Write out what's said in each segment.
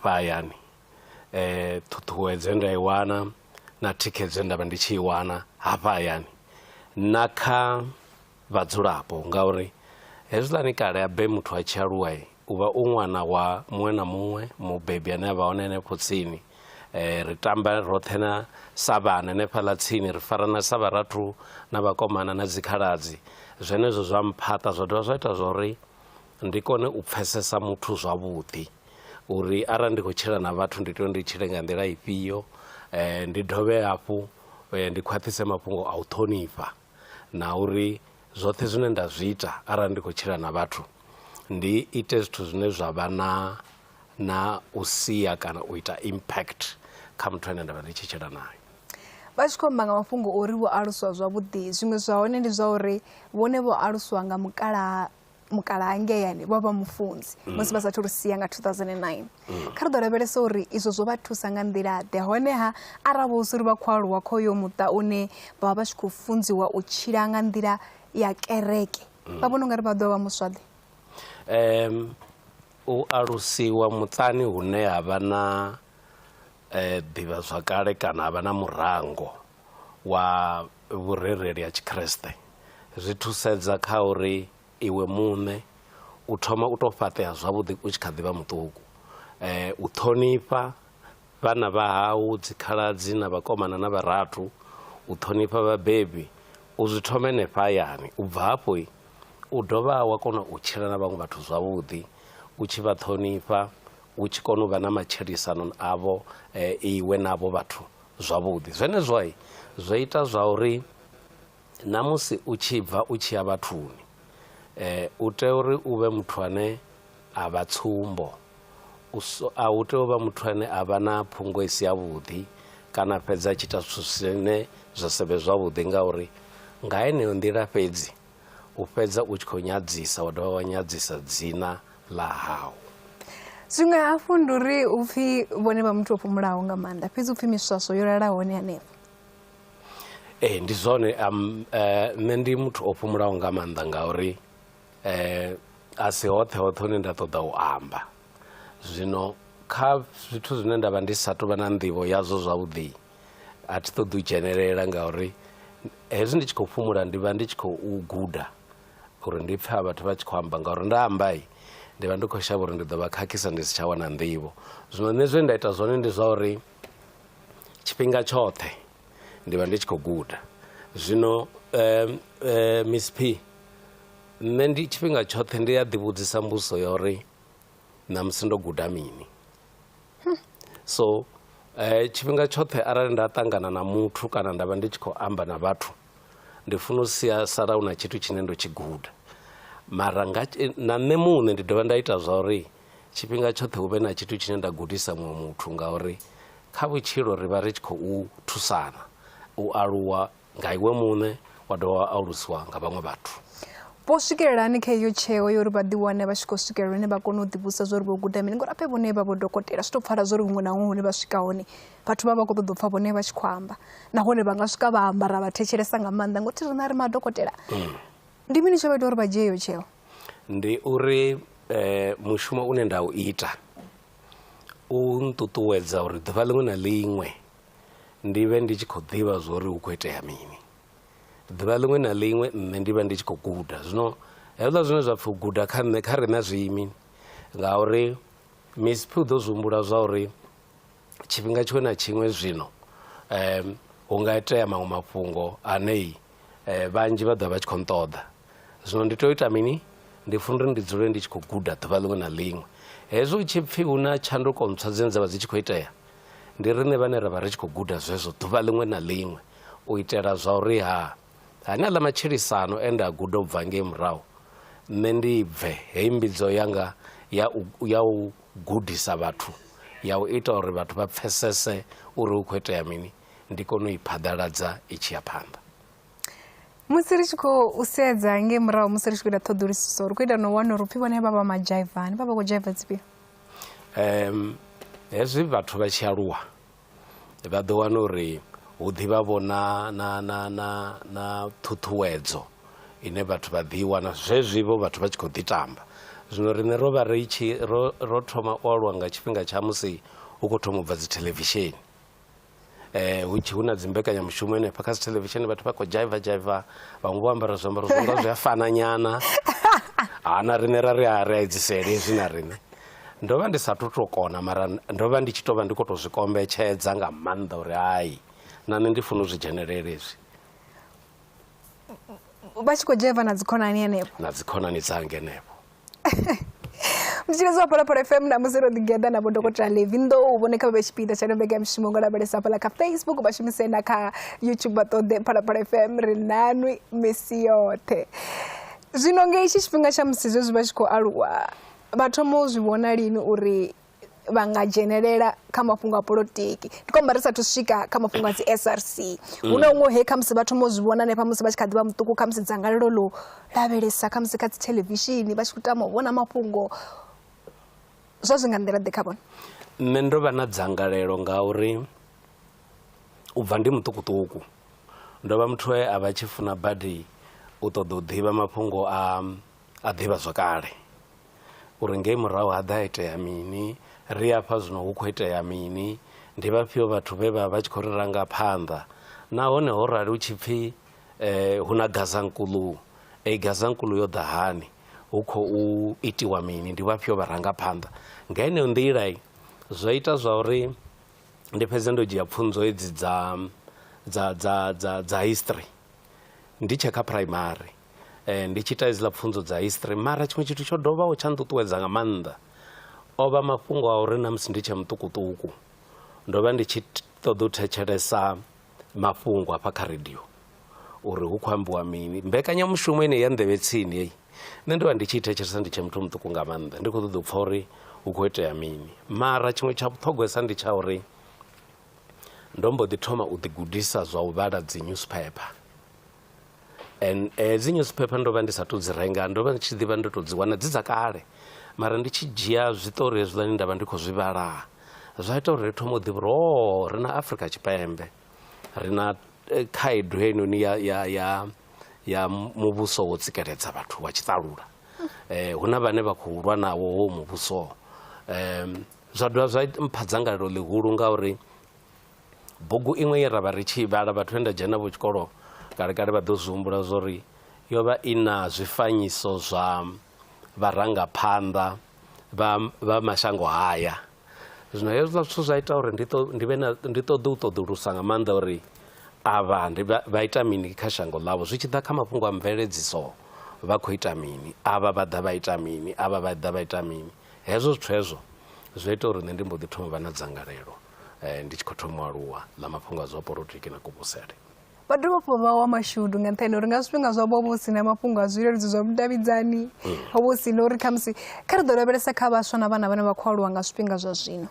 hafha hayani ṱhuṱhuwedzo nda i wana na thikhedzo nda vha ndi tshi i wana hafha hayani na kha vhadzulapo ngauri hezwiḽani kale abe muthu a tshi aluwa u vha u ṅwana wa muṅwe na muṅwe mubebi ane a vha hone henefho tsini ri tamba roṱhe na sa vhana hanefhaḽa tsini ri farana sa vharathu na vhakomana na dzikhaladzi zwenezwo zwa mphaṱa zwa dovha zwa ita zwauri ndi kone u pfesesa muthu zwavhuḓi uri arali ndi khou tshila na vhathu ndi tea ndi tshile nga nḓila ifhio ndi dovhe hafhu ndi khwaṱhise mafhungo a u ṱhonifha na uri zwoṱhe zwine nda zwi ita arali ndi khou tshila na vhathu ndi ite zwithu zwine zwa vha na u sia kana u ita impact kha muthu ane nda vha ndi tshi tshila naye. Vha tshi khou amba nga mafhungo uri vho aluswa zwavhuḓi zwiṅwe zwa hone ndi zwa uri vhone vho aluswa nga mukalaha ngeyani vho vha mufunzi musi vha sathu ri sia nga 2009 kha ri ḓo lavhelesa uri izwo zwo vha thusa nga nḓila ḓe honeha arali vho uri vha khou aluwa kho yo muṱa une vha vha vha tshi khou funziwa u tshila nga nḓila ya kereke vha vhona ungari vha ḓo vha muswaḓi. U alusiwa muṱani hune ha vha na ḓivhazwakale kana ha vha na murango wa vhurereli ha tshikriste zwi thusedza kha uri iwe muṋe u thoma u tou fhaṱea zwavhuḓi u tshi kha ḓi vha muṱuku u ṱhonifha vhana vha hau dzikhaladzi na vhakomana na vharathu u ṱhonifha vhabebi u zwi thoma henefha hayani u bva hafho u dovha wa kona u tshila na vhaṅwe vhathu zwavhuḓi u tshi vha ṱhonifha u tshi kona u vha na matshilisano avho iwe navho vhathu zwavhuḓi zwenezwo zwo ita zwa uri na musi u tshi bva u tshi ya vhathuni u tea uri u vhe muthu ane a vha tsumbo a u tea u vha muthu ane a vha na phungo i si yavhuḓi kana fhedza a tshi ita zwithu zwine zwa sa vhe zwavhuḓi ngauri nga heneyo nḓila fhedzi u fhedza u tshi khou nyadzisa wa dovha wa nyadzisa dzina ḽa hau. Zwiṅwe hafhu ndi uri u pfhi vhone vha muthu o fhumulaho nga maanḓa fhedzi u pfhi miswaswo yo lalaho hone hanefho. Ndi zwone nṋe ndi muthu o fhumulaho nga maanḓa ngauri a si hoṱhe hoṱhe hune nda ṱoḓa u amba zwino kha zwithu zwine nda vha ndi sathu vha na nḓivho yazwo zwavhuḓi a thi ṱoḓi u dzhenelela ngauri hezwi ndi tshi khou fhumula ndi vha ndi tshi khou guda uri ndi pfhe vhathu vha tshi khou amba ngauri nda amba ndi vha ndi khou shavha uri ndi ḓo vha khakhisa ndi si tsha wana nḓivho zwino nṋe zwe nda ita zwone ndi zwa uri tshifhinga tshoṱhe ndi vha ndi tshi khou guda zwino Miss P nṋe ndi tshifhinga tshoṱhe ndi a ḓivhudzisa mbuso ya uri namusi ndo guda mini so tshifhinga tshoṱhe arali nda ṱangana na muthu kana nda vha ndi tshi khou amba na vhathu ndi funa u sia sala u na tshithu tshine ndo tshi guda mara na nṋe muṋe ndi dovha nda ita zwa uri tshifhinga tshoṱhe hu vhe na tshithu tshine nda gudisa muṅwe muthu ngauri kha vhutshilo ri vha ri tshi khou thusana u aluwa nga iwe muṋe wa dovha wa alusiwa nga vhaṅwe vhathu. Vho swikelelani kha iyo tsheo yo uri vha ḓiwane vha tshi khou swikelela hune vha kona u ḓivhusa zwa uri vho guda mini ngori aphe vhone vha vho dokotela zwi tou pfala zwa uri huṅwe na huṅwe hune vha swika hone vhathu vha vha khou ṱoḓa u pfha vhone vha tshi khou amba nahone vha nga swika vha amba ra vha thetshelesa nga maanḓa ngori rina ri madokotela ndi mini tsho vha ita uri vha dzhie iyo tsheo? Ndi uri mushumo une nda u ita u nṱuṱuwedza uri ḓuvha ḽiṅwe na ḽiṅwe ndi vhe ndi tshi khou ḓivha zwa uri hu khou itea mini ḓuvha ḽiṅwe na ḽiṅwe nṋe ndi vha ndi tshi khou guda zwino hezwiḽa zwine zwa pfhi u guda kha nṋe kha riṋe zwiimi ngauri Miss P u ḓo zwi humbula zwa uri tshifhinga tshiṅwe na tshiṅwe zwino hu nga itea maṅwe mafhungo ane vhanzhi vha ḓo vha tshi khou nṱoḓa zwino ndi tea u ita mini ndi funa uri ndi dzule ndi tshi khou guda ḓuvha ḽiṅwe na ḽiṅwe hezwo u tshi pfhi hu na tshanduko ntswa dzine dza vha dzi tshi khou itea ndi riṋe vhane ra vha ri tshi khou guda zwezwo ḓuvha ḽiṅwe na ḽiṅwe u itela zwa uri hani aḽa matshilisano ende a guda u bva ngei murahu nṋe ndi bve heyi mbidzo yanga ya u gudisa vhathu ya u ita uri vhathu vha pfesese uri hu khou itea mini ndi kone u i phaḓaladza i tshi ya phanḓa. Musi ri tshi khou sedza ngei murahu musi ri tshi khou ita ṱhoḓulusiso ri khou ita no wana uri upfhi vhone vha vha majaivani vha vha khou dzhaiva dzifhio? Hezwi vhathu vha tshi aluwa vha ḓo wana uri hu ḓivha vho na ṱhuṱhuwedzo ine vhathu vha ḓi wana zwezwi vho vhathu vha tshi khou ḓi tamba zwino rine ro vha ro thoma u aluwa nga tshifhinga tsha musi hu khou thoma u bva dzi televisheni hu na dzimbekanyamushumo henefha kha dzi televisheni vhathu vha khou dzhaiva vhaṅwe vho ambara zwiambaro zwonga zwi a fana nyana na rine ra ri a edzisele hezwi na rine ndo vha ndi sathu tou kona mara ndo vha ndi tshi tou vha ndi khou tou zwi kombetshedza nga maanḓa uri hayi na nṋe ndi funa u zwi dzhenelele hezwi vha tshi khou dzhaiva na dzikhonani henefho na dzikhonani dzange henefho mtshitshidzi wa Phalaphala FM na musi ro ḓigeda na vho Dr. Levi ndo u vhone kha vhe tshipiḓa tsha mbekanyamushumo ngo lavhelesa fhaḽa kha Facebook vha shumise na kha YouTube vha ṱoḓe Phalaphala FM ri nanwi misi yoṱhe. Zwino nga itshi tshifhinga tsha musi zwezwi vha tshi khou aluwa vha thoma u zwi vhona lini uri vha nga dzhenelela kha mafhungo a polotiki ndi khou amba ri sathu swika kha mafhungo a dzi SRC hu na huṅwe he kha musi vha thoma u zwi vhona hanefha musi vha tshi kha ḓivha muṱuku kha musi dzangalelo ḽo lavhelesa kha musi kha dzi televishini vha tshi khou tama u vhona mafhungo zwa zwi nga nḓila ḓe kha vhone? Nṋe ndo vha na dzangalelo ngauri u bva ndi muṱukuṱuku ndo vha muthu we a vha tshi funa badi u ṱoḓa u ḓivha mafhungo a ḓivha zwakale uri ngei murahu ha ḓa itea mini ri afha zwino hu khou itea mini ndi vhafhio vhathu vhe vha vha tshi khou ri ranga phanḓa nahone ho rali hu tshi pfhi hu na gazankulu gazankulu yo ḓa hani hu khou itiwa mini ndi vhafhio vharangaphanḓa nga heneyo nḓila zwo ita zwa uri ndi fhedze ndo dzhia pfunzo hedzi dza history ndi tshe kha primary ndi tshi ita hedziḽa pfunzo dza history mara tshiṅwe tshithu tsho dovhaho tsha nṱuṱuwedza nga maanḓa o vha mafhungo a uri na musi ndi tshe muṱukuṱuku ndo vha ndi tshi ṱoḓa u thetshelesa mafhungo afha kha radio uri hu khou ambiwa mini mbekanyamushumo ine ya nḓevhe tsini heyi nṋe ndo vha ndi tshi i thetshelesa ndi tshe muthu muṱuku nga maanḓa ndi khou ṱoḓa u pfha uri hu khou itea mini mara tshiṅwe tsha vhuṱhogwesa ndi tsha uri ndo mbo ḓi thoma u ḓigudisa zwa u vhala dzi newspaper and dzi newspaper ndo vha ndi sathu dzi renga ndo vha ndi tshi ḓivha ndo tou dzi wana dzi dza kale mara ndi tshi dzhia zwiṱori hezwiḽani nda vha ndi khou zwi vhala zwa ita uri ri thoma u ḓivha uri ri na Afrika Tshipembe ri na khaedu heinoni ya muvhuso wo tsikeledza vhathu wa tshiṱalula hu na vhane vha khou lwa nawo ho muvhuso zwa dovha zwa mpha dzangalelo ḽihulu ngauri bugu iṅwe ye ra vha ri tshi vhala vhathu he nda dzhena vho tshikolo kalekale vha ḓo zwi humbula zwa uri yo vha i na zwifanyiso zwa vharangaphanḓa vha mashango haya zwino hezwiḽa zwithu zwa ita uri ndi ṱoḓe u ṱoḓulusa nga maanḓa uri avha vha ita mini kha shango ḽavho zwi tshi ḓa kha mafhungo a mveledziso vha khou ita mini avha vha ḓa vha ita mini avha vha ḓa vha ita mini hezwo zwithu hezwo zwo ita uri nṋe ndi mbo ḓi thoma vha na dzangalelo ndi tshi khou thoma u aluwa ḽa mafhungo a zwa polotiki na kuvhusele. Vha dovha hafhu vha wa mashudu nga nṱhani uri nga zwifhinga zwavho ho vha hu si na mafhungo a zwileludzi zwa vhudavhidzani ho vha hu si na uri khamusi kha ri ḓo lavhelesa kha vhaswa na vhana vhane vha khou aluwa nga zwifhinga zwa zwino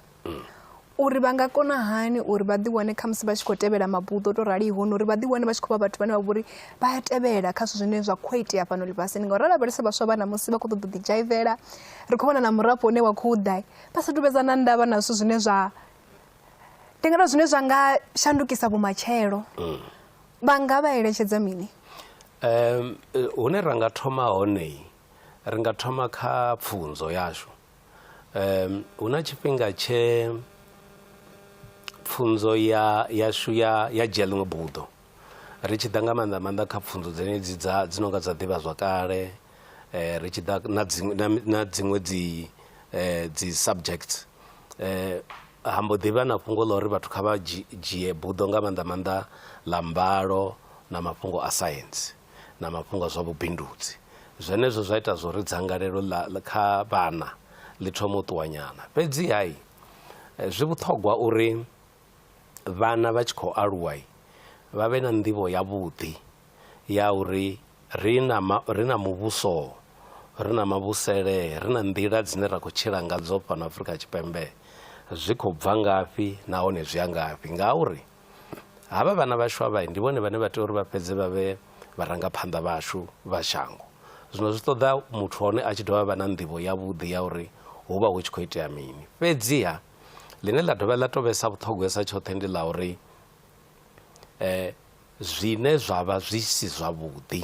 uri vha nga kona hani uri vha ḓiwane khamusi vha tshi khou tevhela mabuḓo to raliho uri vha ḓiwane vha tshi khou vha vhathu vhane vha vhori vha a tevhela kha zwithu zwine zwa khou itea fhano ḽifhasini ngauri ra lavhelesa vhaswa vha namusi vha khou ṱoḓa u ḓidzhaivela ri khou vhona na murafho une wa khou ḓa vha sathu vhedza na ndavha na zwithu zwine zwa ndi ngana zwine zwa nga shandukisa vhumatshelo vha nga vha eletshedza mini? Hune ra nga thoma hone ri nga thoma kha pfunzo yashu hu na tshifhinga tshe pfunzo yashu ya dzhia ḽiṅwe buḓo ri tshi ḓa nga maanḓa kha pfunzo dzenedzi dzi nonga dza ḓivha zwakale ri tshi ḓa na dziṅwe dzi subjects hambo ḓivha na fhungo ḽa uri vhathu kha vha dzhie buḓo nga maanḓa ḽa mbalo na mafhungo a science na mafhungo a zwa vhubindudzi zwenezwo zwa ita zwo ri dzangalelo kha vhana ḽi thoma u ṱuwanyana fhedzi hayi zwi vhuṱhogwa uri vhana vha tshi khou aluwa vha vhe na nḓivho yavhuḓi ya uri ri na muvhuso ri na mavhusele ri na nḓila dzine ra khou tshila ngadzo fhano Afrika Tshipembe zwi khou bva ngafhi nahone zwi ya ngafhi ngauri havha vhana vhashu avha ndi vhone vhane vha tea uri vha fhedze vha vhe vharangaphanḓa vhashu vha shango zwino zwi ṱoḓa muthu hone a tshi dovha vha na nḓivho yavhuḓi ya uri hu vha hu tshi khou itea mini fhedziha ḽine ḽa dovha ḽa tovhesa vhuṱhogwesa tshoṱhe ndi ḽa uri zwine zwa vha zwi si zwavhuḓi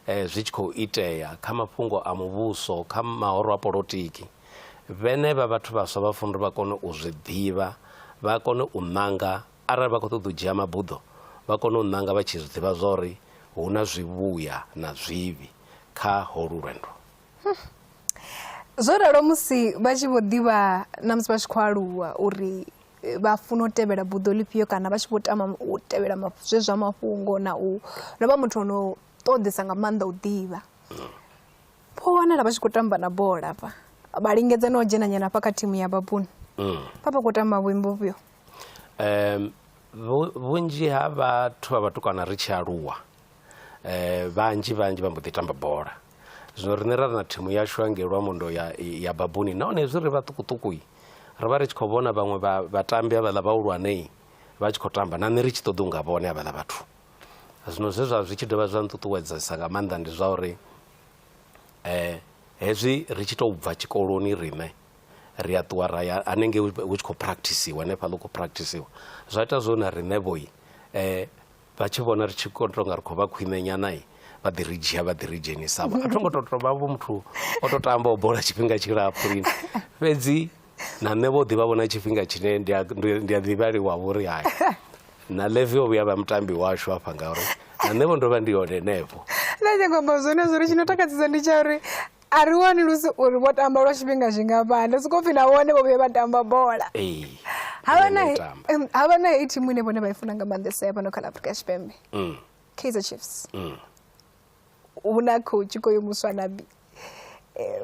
zwi tshi khou itea kha mafhungo a muvhuso kha mahoro a polotiki vhenevha vhathu vhaswa vha funa uri vha kone u zwi ḓivha vha kone u ṋanga arali vha khou ṱoḓa u dzhia mabuḓo vha kone u ṋanga vha tshi zwi ḓivha zwa uri hu na zwivhuya na zwivhi kha holu lwendo. Zwo ralo musi vha tshi vho ḓivha na musi vha tshi khou aluwa uri vha funa u tevhela buḓo ḽifhio kana vha tshi vho tama u tevhela zwa mafhungo na vha muthu ono ṱoḓesa nga maanḓa u ḓivha po wanala vha tshi khou tamba na bola pa vha lingedza na u dzhena nyana hafha kha thimu ya Babuni vha khou tamba vhuimbo vhufhio? Vhunzhi ha vhathu vha vhatukana ri tshi aluwa vhanzhi vha mbo ḓi tamba bola. Zwino riṋe ra na thimu yashu angei Lwamondo ya Babuni nahone hezwi ri vhaṱukuṱuku ri vha ri tshi khou vhona vhaṅwe vhatambi havhaḽa vhahulwane vha tshi khou tamba na nṋe ri tshi ṱoḓa u nga vhone havhaḽa vhathu. Zwino zwezwa zwi tshi dovha zwa nṱuṱuwedzesa nga maanḓa ndi zwa uri hezwi ri tshi tou bva tshikoloni riṋe ri a ṱuwa ra ya hanengei hu tshi khou practisiwa hanefhaḽa hu khou practisiwa zwa ita zwo na riṋe vhoi vha tshi vhona ri tshi tonga ri khou vha khwine nyana vha ḓi ri dzhia vha ḓi ri dzhenisa a tho ngo tou vha vho muthu o tou tamba bola tshifhinga tshilapfhu lini fhedzi na nṋe vho ḓivha vhona tshifhinga tshine ndi a ḓivhaliwa vhori hayi na Levi o vhuya vha mutambi washu hafha ngauri na nṋe vho ndo vha ndi hone henefho. Na nyangamba zwone zwo ri tshi no takadzisa ndi tsha uri a ri wani lusi uri vho tamba lwa tshifhinga zwingafhani ndi sokou pfhi na vhone vho vhuya vha tamba bola. Havha na hei thimu ine vhone vha i funa nga maanḓesa ya fhano kha Afrika Tshipembe Kaizer Chiefs hu na coach koyo muswa Nabi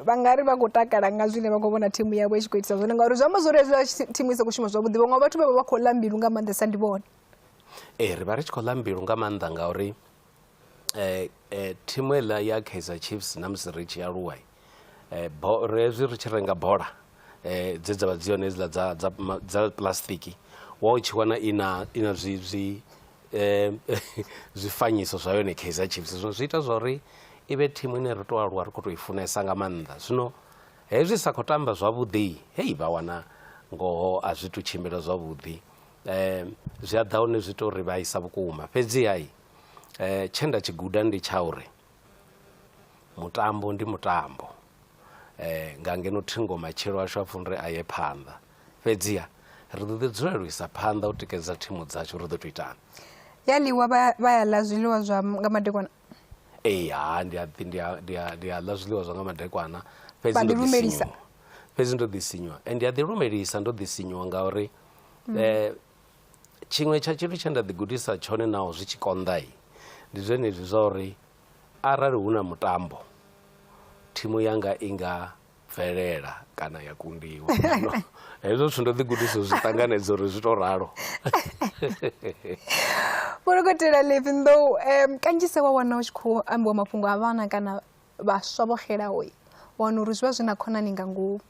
vha nga ri vha khou takala nga zwine vha khou vhona thimu yavho i tshi khou itisa zwone ngauri zwi amba zwo ri hezwi thimu i sa khou shuma zwavhuḓi vhaṅwe vhathu vha vha khou ḽa mbilu nga maanḓesa ndi vhone. Ri vha ri tshi khou ḽa mbilu nga maanḓa ngauri thimu eḽa ya Kaizer Chiefs na musi ri tshi aluwa hezwi ri tshi renga bola dze dza vha dzi yone hedziḽa dza plastic wa u tshi wana ina zwifanyiso zwa yone Kaizer Chiefs zwino zwi ita zwa uri i vhe thimu ine ri tou aluwa ri khou tou i funesa nga maanḓa. Zwino hezwi sa khou tamba zwavhuḓi hei vha wana ngoho a zwi tu tshimbila zwavhuḓi zwi a ḓa hone zwi tou ri vhaisa vhukuma fhedzi hai tshe nda tshi guda ndi tsha uri mutambo ndi mutambo nga ngeno thingo matshelo ashu a funa uri a ye phanḓa fhedziha ri ḓo ḓi dzulela u isa phanḓa u tikedza thimu dzashu ri ḓo tou itani. Ya ḽiwa vha ya ḽa zwiḽiwa zwa nga madekwana? Ndi a ḽa zwiḽiwa zwa nga madekwana fhedzi ndo ḓi sinywa ndi a ḓi lumelisa ndo ḓi sinywa ngauri tshiṅwe tsha tshithu tshe nda ḓi gudisa tshone naho zwi tshi konḓa ndi zwenezwi zwa uri arali hu na mutambo thimu yanga i nga bvelela kana ya kundiwa hezwo zwithu ndo ḓi gudisa zwi ṱanganedza uri zwi tou ralo. Dokotela Levi ndo kanzhisa wa wana u tshi khou ambiwa mafhungo a vhana kana vhaswa vho xelaho wana uri zwi vha zwi na khonani nga ngomu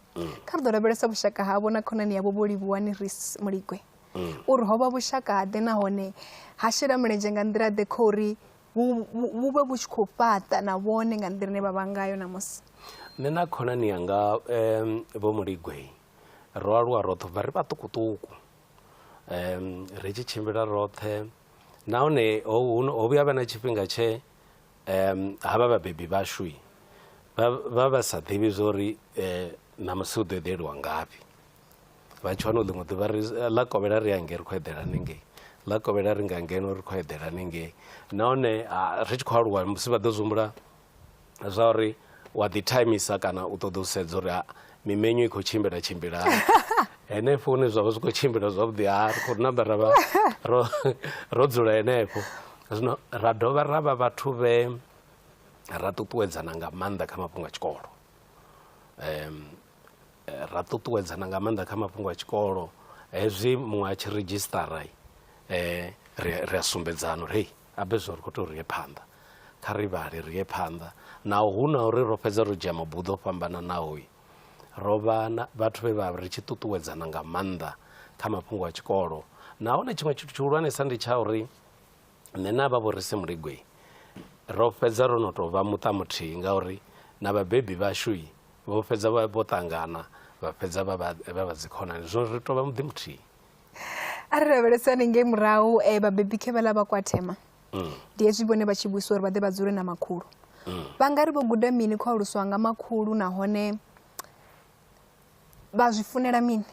kha ri ḓo lavhelesa vhushaka havho na khonani yavho vho Livhuwani Reese Muligwe uri ho vha vhushaka ḓe nahone ha shela mulenzhe nga nḓila ḓe kha uri vhu vhe vhu tshi khou fhaṱa na vhone nga nḓila ine vha vha ngayo namusi. Nṋe na khonani yanga vho Muligwe ro aluwa roṱhe bva ri vhaṱukuṱuku ri tshi tshimbila roṱhe nahone ho vhuya vha na tshifhinga tshe havha vhabebi vhashu vha sa ḓivhi zwa uri namusi hu ḓo eḓeliwa ngafhi vha tshi wana u ḽiṅwe ḓuvha ḽa kovhela ri hangei ri khou eḓela hanengei ḽa kovhela ri nga ngeno ri khou eḓela hanengei nahone ri tshi khou aluwa musi vha ḓo zumbula zwa uri wa ḓi thaimisa kana u ṱoḓa u sedza uri mimenyu i khou tshimbila henefho hune zwa vha zwi khou tshimbila zwavhuḓi ri khou namba ro dzula henefho. Zwino ra dovha ra vha vhathu vhe ra ṱuṱuwedzana nga maanḓa kha mafhungo a tshikolo ra ṱuṱuwedzana nga maanḓa kha mafhungo a tshikolo hezwi muṅwe a tshi redzhistara ri a sumbedzana uri hei abe zwo ri khou tou ri ye phanḓa kha ri vhale ri ye phanḓa naho hu na uri ro fhedza ro dzhia mabuḓo o fhambananaho ro vha na vhathu vhe vha ri tshi ṱuṱuwedzana nga maanḓa kha mafhungo a tshikolo nahone tshiṅwe tshithu tshihulwanesa ndi tsha uri nṋe na vha vho Reese Muligwe ro fhedza ro no tou vha muṱa muthihi ngauri na vhabebi vhashu vho fhedza vho ṱangana vha fhedza vha vha dzikhonani zwino ri tou vha muḓi muthihi. A ri lavhelesa hanengei murahu vhabebi khe vhaḽa vha kwa Thema ndi hezwi vhone vha tshi vhuisa uri vha ḓe vha dzule na makhulu vha nga ri vho guda mini khou aluswa nga makhulu nahone vha zwi funela mini?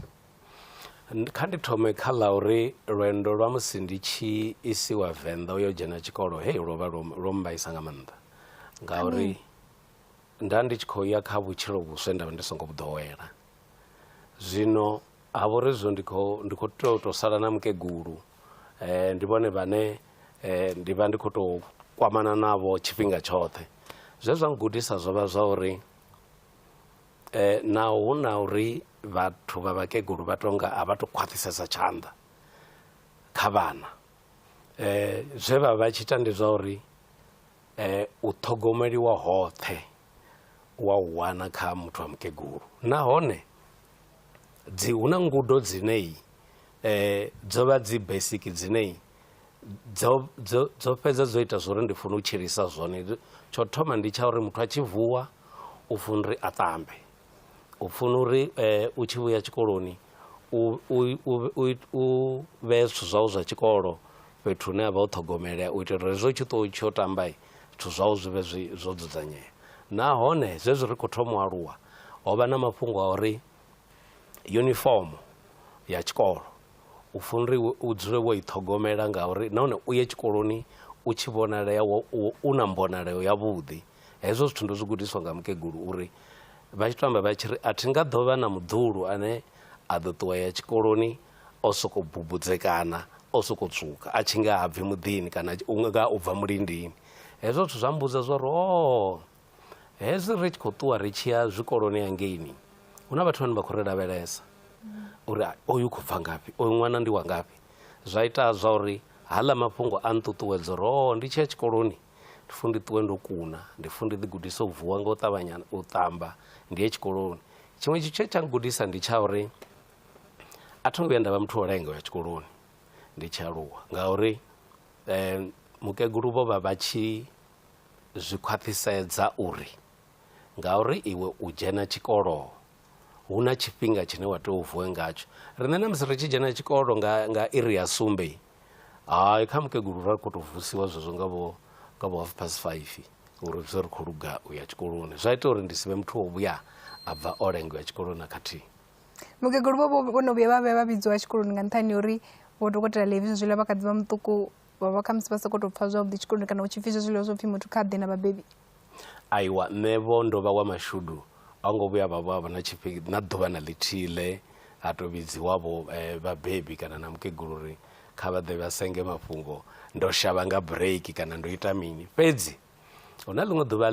Kha ndi thome kha ḽa uri lwendo lwa musi ndi tshi isiwa Venḓa uyo dzhena tshikolo lwo vha lwo mbaisa nga maanḓa ngauri nda ndi tshi khou ya kha vhutshilo vhuswa nda vha ndi songo vhuḓowela. Zwino ha vha uri zwo ndi khou tea u tou sala na mukegulu ndi vhone vhane ndi vha ndi khou tou kwamana navho tshifhinga tshoṱhe. Zwe zwa ngudisa zwo vha zwa uri naho hu na uri vhathu vha vhakegulu vha tonga a vha tou khwaṱhisesa tshanḓa kha vhana, zwe vha vha tshi ita ndi zwa uri u ṱhogomeliwa hoṱhe wa u wana kha muthu wa mukegulu. Nahone hu na ngudo dzinei dzo vha dzi basic dzinei dzo fhedza dzo ita zwo uri ndi funa u tshilisa zwone. Tsho thoma ndi tsha uri muthu a tshi vuwa u funa uri a ṱambe, u funa uri u tshi vhuya tshikoloni u vhee zwithu zwau zwa tshikolo fhethu hune a vha u ṱhogomela u itela uri zwo tshi ṱo tsho tamba zwithu zwau zwi vhe zwo dzudzanyea. Nahone zwezwi ri khou thoma u aluwa ho vha na mafhungo a uri uniform ya tshikolo u funa uri u dzule wo i ṱhogomela ngauri nahone u ye tshikoloni u tshi vhonalea u na mbonaleo yavhuḓi. Hezwo zwithu ndo zwi gudiswa nga mukegulu uri vha tshi tamba vha tshi ri a thi nga ḓo vha na muḓulu ane a ḓo ṱuwa ya tshikoloni o sokou bubudzekana o sokou tsuka a tshi nga ha bvi muḓini kana nga u bva mulindini. Hezwo zwithu zwa mbudza zwa uri hezwi ri tshi khou ṱuwa ri tshi ya zwikoloni hangeini hu na vhathu vhane vha khou ri lavhelesa uri oyu khou bva ngafhi, oyu ṅwana ndi wa ngafhi. Zwa ita zwa uri haḽa mafhungo a nṱuṱuwedza uri ndi tshi ya tshikoloni ndi funa ndi ṱuwe ndo kuna, ndi funa ndi ḓi gudisa u vuwa nga u ṱavhanya u ṱamba ndi ye tshikoloni. Tshiṅwe tshithu tshe tsha ngudisa ndi tsha uri a thi ngo vhuya nda vha muthu wa lenga u ya tshikoloni ndi tshi aluwa ngauri mukegulu vho vha vha tshi zwi khwaṱhisedza uri ngauri iwe u dzhena tshikolo hu na tshifhinga tshine wa tea u vuwe ngatsho. Riṋe na musi ri tshi dzhena tshikolo nga iri ya sumbe kha mukegulu ra khou tou vusiwa zwezwo nga vho 5:30 uri zwe ri khou luga u ya tshikoloni. Zwa ita uri ndi si vhe muthu wo vhuya a bva o lenga u ya tshikoloni na khathihi. Mukegulu vho no vhuya vha vhidziwa tshikoloni nga nṱhani uri vho dokotela Levi zwiḽa vha kha ḓi vha muṱuku vha vha kha musi vha sokou tou pfha zwavhuḓi tshikoloni kana u tshi pfhi zwiḽiwa zwo pfhi muthu kha ḓe na vhabebi? Aiwa, nṋe vho ndo vha wa mashudu a ngo vhuya vha na tshifhinga na ḓuvha na ḽithihi ha tou vhidziwavho vhabebi kana na mukegulu uri kha vha ḓe vha senge mafhungo. Ndo shavha nga break kana ndo ita mini. Fhedzi hu na ḽiṅwe ḓuvha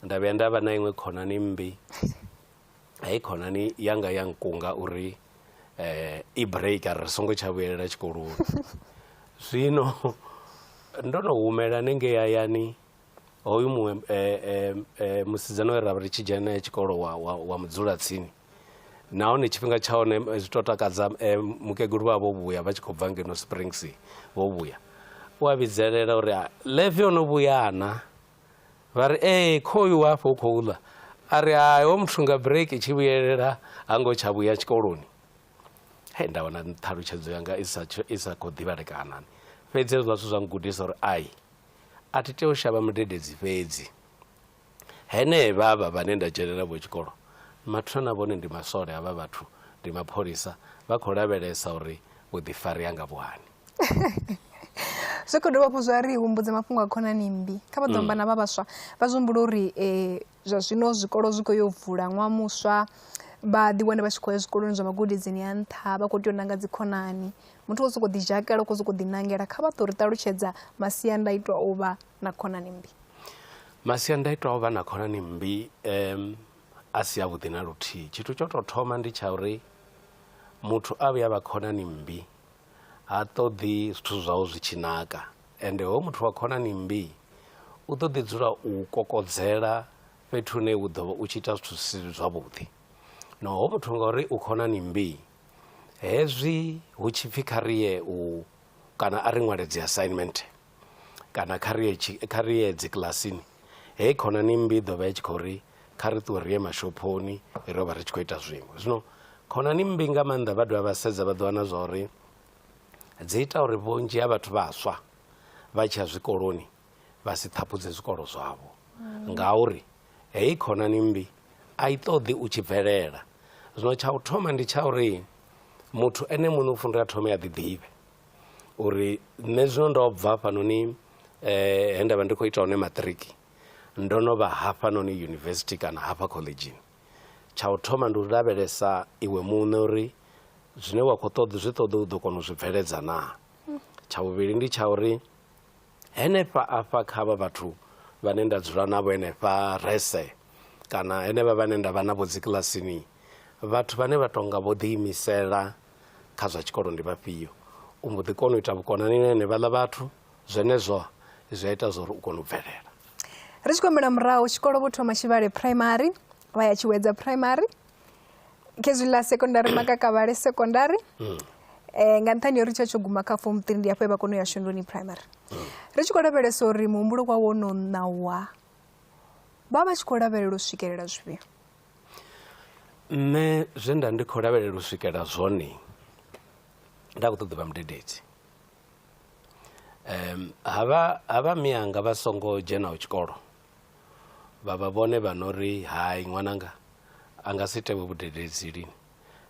nda vhuya nda vha na iṅwe khonani mmbi. Hei khonani yanga ya nkunga uri i break ri songo tsha vhuyelela tshikoloni. Zwino ndo no humela hanengei hayani hoyu muṅwe musidzana we ra vha ri tshi dzhena naye tshikolo wa mudzulatsini nahone tshifhinga tsha hone zwi tou takadza mukegulu vha vho vhuya vha tshi khou bva ngeno Springs vho vhuya u a vhidzelela uri Levi o no vhuya na vha ri khoyu hafho u khou ḽa a ri hai ho muthu nga break tshi vhuyelela ha ngo tsha vhuya tshikoloni. Nda wana ṱhalutshedzo yanga i sa khou ḓivhalekana. Fhedzi hezwiḽa zwithu zwa ngudisa uri a thi tea u shavha mudededzi fhedzi. Henevha vhane nda dzhenelela vho tshikolo mathuna na vhone ndi masole havha vhathu ndi mapholisa vha khou lavhelesa uri vhuḓifari hanga vhuhani. Zwi khou dovha hafhu zwa ri humbudza mafhungo a khonani mmbi kha vhaḓombana vha vhaswa vha zwi humbula uri zwa zwino zwikolo zwi khou yo vula ṅwaha muswa vha ḓi wane vha tshi khou ya zwikoloni zwa magudedzini a nṱha vha khou tea u nanga dzi khonani. Muthu wo sokou ḓi dzhakela u khou sokou ḓi nangela. Kha vha ḓo ri ṱalutshedza masiandaitwa o vha na khonani mmbi. Masiandaitwa o vha na khonani mmbi a si avhuḓi na luthihi. Tshithu tsho tou thoma ndi tsha uri muthu a vhuya vha khonani mmbi ha ṱoḓi zwithu zwawe zwi tshi naka ende hoyo muthu wa khonani mmbi u ḓo ḓi dzula u kokodzela fhethu hune u ḓo vha u tshi ita zwithu si zwavhuḓi. No hoyo muthu ngauri u khonani mmbi hezwi hu tshi pfhi kha ri ye kana a ri ṅwale dzi assignment kana kha ri ye dzi kilasini hei khonani mmbi ḓo vha i tshi khou ri kha ri ṱuwe ri ye mashophoni ro vha ri tshi khou ita zwiṅwe. Zwino khonani mmbi nga maanḓa vha dovha vha sedza vha ḓo wana zwa uri dzi ita uri vhunzhi ha vhathu vhaswa vha tshi ya zwikoloni vha si ṱhaphudze zwikolo zwavho ngauri hei khonani mmbi a i ṱoḓi u tshi bvelela. Zwino tsha u thoma ndi tsha uri muthu ene muṋe u funela thome a ḓiḓivhe uri nṋe zwino ndo bva hafhanoni he ndavha ndi khou ita hone maṱiriki ndo no vha hafhanoni university kana hafha collegeini. Tsha u thoma ndi u lavhelesa iwe muṋe uri zwine wa khou ṱoḓa zwi ṱoḓa u ḓo kona u zwi bveledza na. Tsha vhuvhili ndi tsha uri henefha afha kha vha vhathu vhane nda dzula navho henefha rese kana henevha vhane nda vha navho dzi kilasini, vhathu vhane vha tonga vho ḓiimisela kha zwa tshikolo ndi vhafhio. U mbo ḓi kona u ita vhukonani na henevhaḽa vhathu, zwenezwo zwi a ita zwa uri u kone u bvelela. Ri tshi khou humela murahu, tshikolo vho thoma Tshivhale primary vha ya Tshiwedza primary, khezwiḽa secondary Makakavhale secondary, nga nṱhani uri tsho guma kha form 3 ndi hafho vha kona u ya Shondoni primary. Ri tshi khou lavhelesa uri muhumbulo wa wo no ṋawa, vha vha tshi khou lavhelela u swikelela zwifhio? Nṋe zwe nda ndi khou lavhelela u swikelela zwone nda khou ṱoḓa vha mudededzi. Havha miyanga vha songo dzhenaho tshikolo vha vhone vha no ri hai ṅwananga a nga si tewe vhudededzi lini,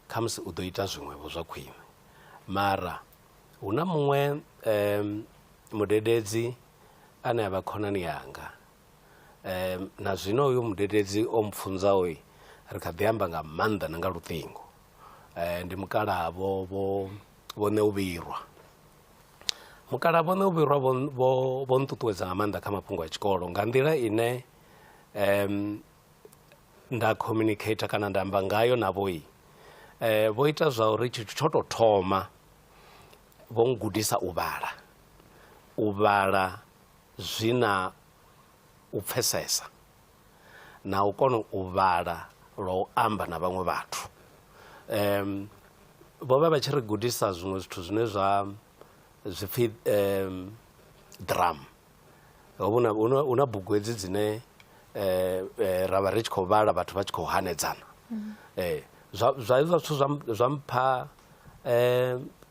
khamusi u ḓo ita zwiṅwevho zwa khwine. Mara hu na muṅwe mudededzi ane a vha khonani yanga, na zwino uyu mudededzi o mpfunzaho ri kha ḓi amba nga maanḓa na nga luṱingo. Ndi mukalaha vho Neuvhirwa. Mukalaha vho Neuvhirwa vho nṱuṱuwedza nga maanḓa kha mafhungo a tshikolo nga nḓila ine nda communicate kana nda amba ngayo navho vho ita zwa uri tshithu tsho tou thoma vho ngudisa u vhala zwi na u pfesesa na u kona u vhala lwa u amba na vhaṅwe vhathu. Vho vha vha tshi ri gudisa zwiṅwe zwithu zwine zwipfi drum. Hu na bugu hedzi dzine ra vha ri tshi khou vhala vhathu vha tshi khou hanedzana. Zwa hezwo zwithu zwa mpha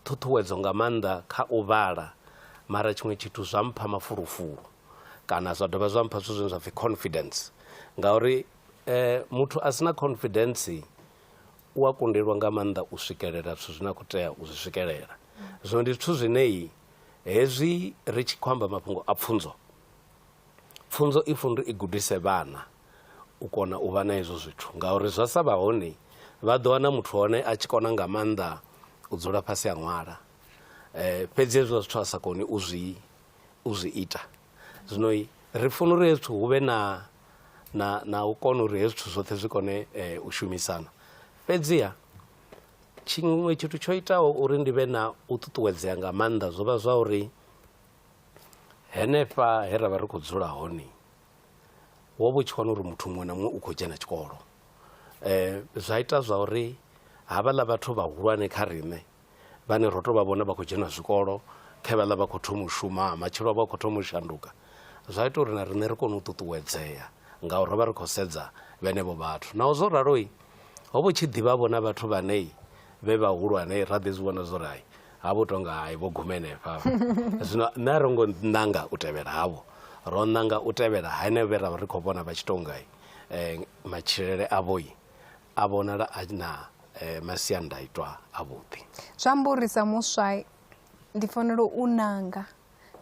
ṱhuṱhuwedzo nga maanḓa kha u vhala, mara tshiṅwe tshithu zwa mpha mafulufulu kana zwa dovha zwa mpha zwithu zwine zwa pfi confidence, ngauri muthu a sina confidence u a kundelwa nga maanḓa u swikelela zwithu zwine a khou tea u zwi swikelela. Zwino ndi zwithu zwine hezwi ri tshi khou amba mafhungo a pfunzo i funa uri i gudise vhana u kona u vha na hezwo zwithu, ngauri zwa sa vha hone vha ḓo wana muthu hone a tshi kona nga maanḓa u dzula fhasi ha ṅwala, fhedzi hezwo zwithu a sa koni u zwi ita. Zwino ri funa uri hezwi zwithu hu vhe na u kona uri hezwi zwithu zwoṱhe zwi kone u shumisana. Fhedziha tshiṅwe tshithu tsho itaho uri ndi vhe na u ṱuṱuwedzea nga maanḓa zwo vha zwa uri henefha he ra vha ri khou dzula hone wo vha u tshi wana uri muthu muṅwe na muṅwe u khou dzhena tshikolo. Zwa ita zwa uri havhaḽa vhathu vhahulwane kha riṋe vhane ro tou vha vhona vha khou dzhena zwikolo, kha vhaḽa vha khou thoma u shuma, matshilo vha khou thoma u shanduka, zwa ita uri na riṋe ri kone u ṱuṱuwedzea ngauri ro vha ri khou sedza vhenevho vhathu. Naho zwo ralo ho vha tshi ḓivha vhona vhathu vhane vhe vhahulwane ra ḓi zwi vhona zwo ri havho tonga hai vho guma henefha. Zwino nṋe a ro ngo ṋanga u tevhela havho, ro ṋanga u tevhela henevho vhe ra vha ri khou vhona vha tshi tonga matshilele avho a vhonala a na masiandaitwa avhuḓi. Zwa amba uri sa muswa ndi fanela u ṋanga,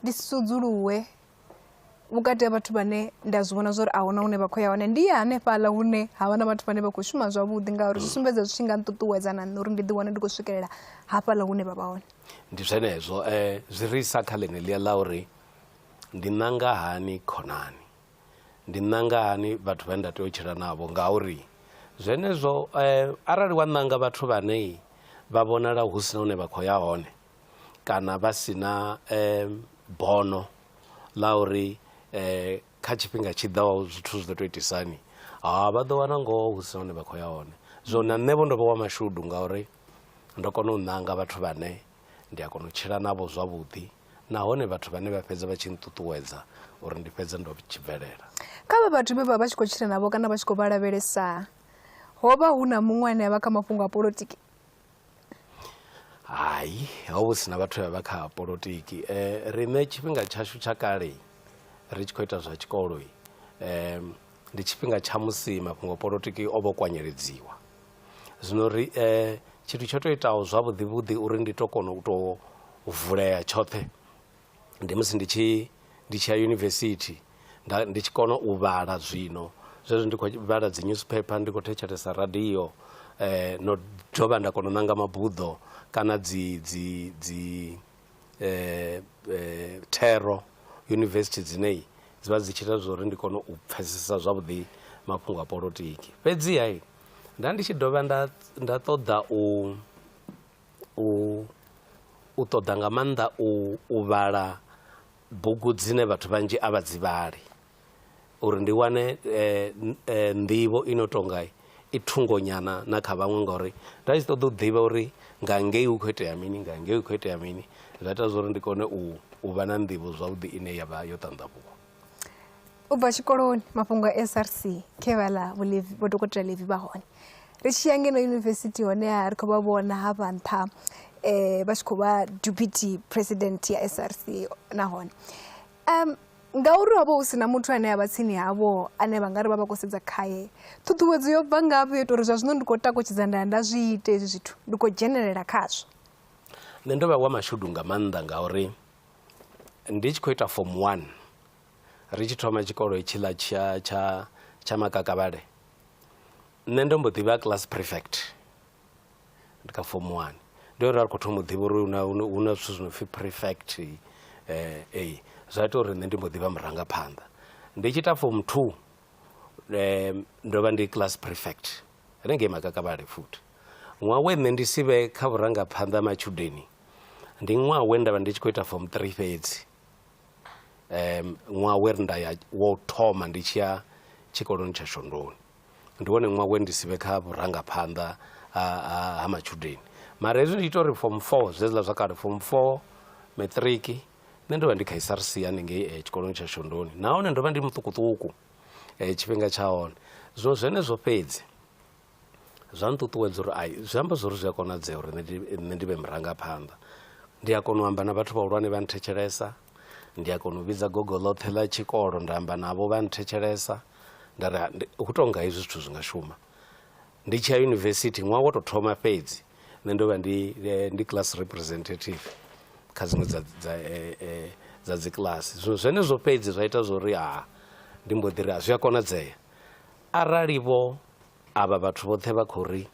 ndi sudzuluwe vhukati ha vhathu vhane nda zwi vhona zwori a huna hune vha khou ya hone, ndi ya hanefhaḽa hune ha vha na vhathu vhane vha khou shuma zwavhuḓi, ngauri zwi sumbedza zwi tshi nga nṱuṱuwedza na nṋe uri ndi ḓiwane ndi khou swikelela hafhaḽa hune vha vha hone. Ndi zwenezwo zwi ri isa kha ḽeneḽia ḽa uri ndi ṋanga hani khonani, ndi ṋanga hani vhathu vhane nda tea u tshila navho, ngauri zwenezwo arali wa ṋanga vhathu vhane vha vhonala hu sina hune vha khou ya hone kana vha sina bono ḽa uri kha tshifhinga tshi ḓaho zwithu zwi ḓo tou itisani, vha ḓo wana ngoho hu sina hune vha khou ya hone. Zwo na nṋe vho ndo vha wa mashudu ngauri ndo kona u ṋanga vhathu vhane ndi a kona u tshila navho zwavhuḓi, nahone vhathu vhane vha fhedza vha tshi nṱuṱuwedza uri ndi fhedze ndo tshi bvelela. Kha vha vhathu vhe vha vha tshi khou tshila navho kana vha tshi khou vha lavhelesa, ho vha hu na muṅwe ane a vha kha mafhungo a polotiki? Hai, ho vha sina vhathu vhe vha kha polotiki. Riṋe tshifhinga tshashu tsha kale ri tshi khou ita zwa tshikolo ndi tshifhinga tsha musi mafhungo a polotiki o vho kwanyeledziwa. Zwino ri tshithu tsho to itaho zwavhuḓi vhuḓi uri ndi to kona u to vulea tshoṱhe ndi musi ndi tshi ya yunivesithi ndi tshi kona u vhala zwino zwezwo ndi khou vhala dzi newspaper ndi khou thetshelesa radio no dovha nda kona u ṋanga mabuḓo kana dzi thero yunivesithi dzinei dzi vha dzi tshi ita zwori ndi kone u pfesesa zwavhuḓi mafhungo a polotiki. Fhedziha ndi tshi dovha nda ṱoḓa u ṱoḓa nga maanḓa u vhala bugu dzine vhathu vhanzhi a vha dzi vhali uri ndi wane nḓivho ino tonga i thungo nyana na kha vhaṅwe ngauri nda tshi ṱoḓa u ḓivha uri nga ngei hu khou itea mini nga ngei hu khou itea mini zwa ita zwori ndi kone u vha na nḓivho zwavhuḓi ine ya vha yo ṱanḓavhuwa. U bva tshikoloni mafhungo a SRC khe vhaḽa vho dokotela Levi vha hone ri tshi ya ngeno yunivesithi honeha ri khou vha vhona havha nṱha vha tshi khou vha deputy president ya SRC nahone ngauri havho hu sina muthu ane a vha tsini havho ane vha nga ri vha vha khou sedza khaye ṱhuṱhuwedzo yo bva ngafho yo ita uri zwa zwino ndi khou takutshedza nda zwi ite hezwi zwithu ndi khou dzhenelela khazwo. Nṋe ndo vha wa mashudu nga maanḓa ngauri ndi tshi khou ita form 1 ri tshi thoma tshikolo itshiḽa tsha Makakavhale nṋe ndo mbo ḓivha class prefect ndi kha form 1 ndi uri ri khou thoma u ḓivha uri hu na zwithu zwi no pfhi prefect zwa ita uri nṋe ndi mbo ḓivha murangaphanḓa. Ndi tshi ita form 2 ndo vha ndi class prefect hanengei Makakavhale futhi ṅwaha we nṋe ndi si vhe kha vhurangaphanḓa matshudeni ndi ṅwaha we nda vha ndi tshi khou ita form 3 fhedzi ṅwaha we nda ya wo thoma ndi tshi ya tshikoloni tsha Shondoni ndi wone ṅwaha we ndi si vhe kha vhurangaphanḓa ha matshudeni mara hezwi ndi ita uri form 4 zwezwiḽa zwa kale form 4 matric nṋe ndo vha ndi kha SRC hanengei tshikoloni tsha Shondoni nahone ndo vha ndi muṱukuṱuku tshifhinga tsha hone zwino zwenezwo fhedzi zwa nṱuṱuwedza uri zwi amba zwori zwi a konadzea uri nṋe ndi vhe murangaphanḓa. Ndi a kona u amba na vhathu vhahulwane vha nthetshelesa ndi a kona u vhidza gogo ḽoṱhe ḽa tshikolo nda amba navho vha nthetshelesa nda ri hu tonga hezwi zwithu zwi nga shuma. Ndi tshi ya yunivesithi ṅwaha wo tou thoma fhedzi nṋe ndo vha ndi class representative kha dziṅwe dza dzi class zwino zwenezwo fhedzi zwa ita zwori ndi mbo ḓi ri zwi a konadzea arali vho avha vhathu vhoṱhe vha khou ri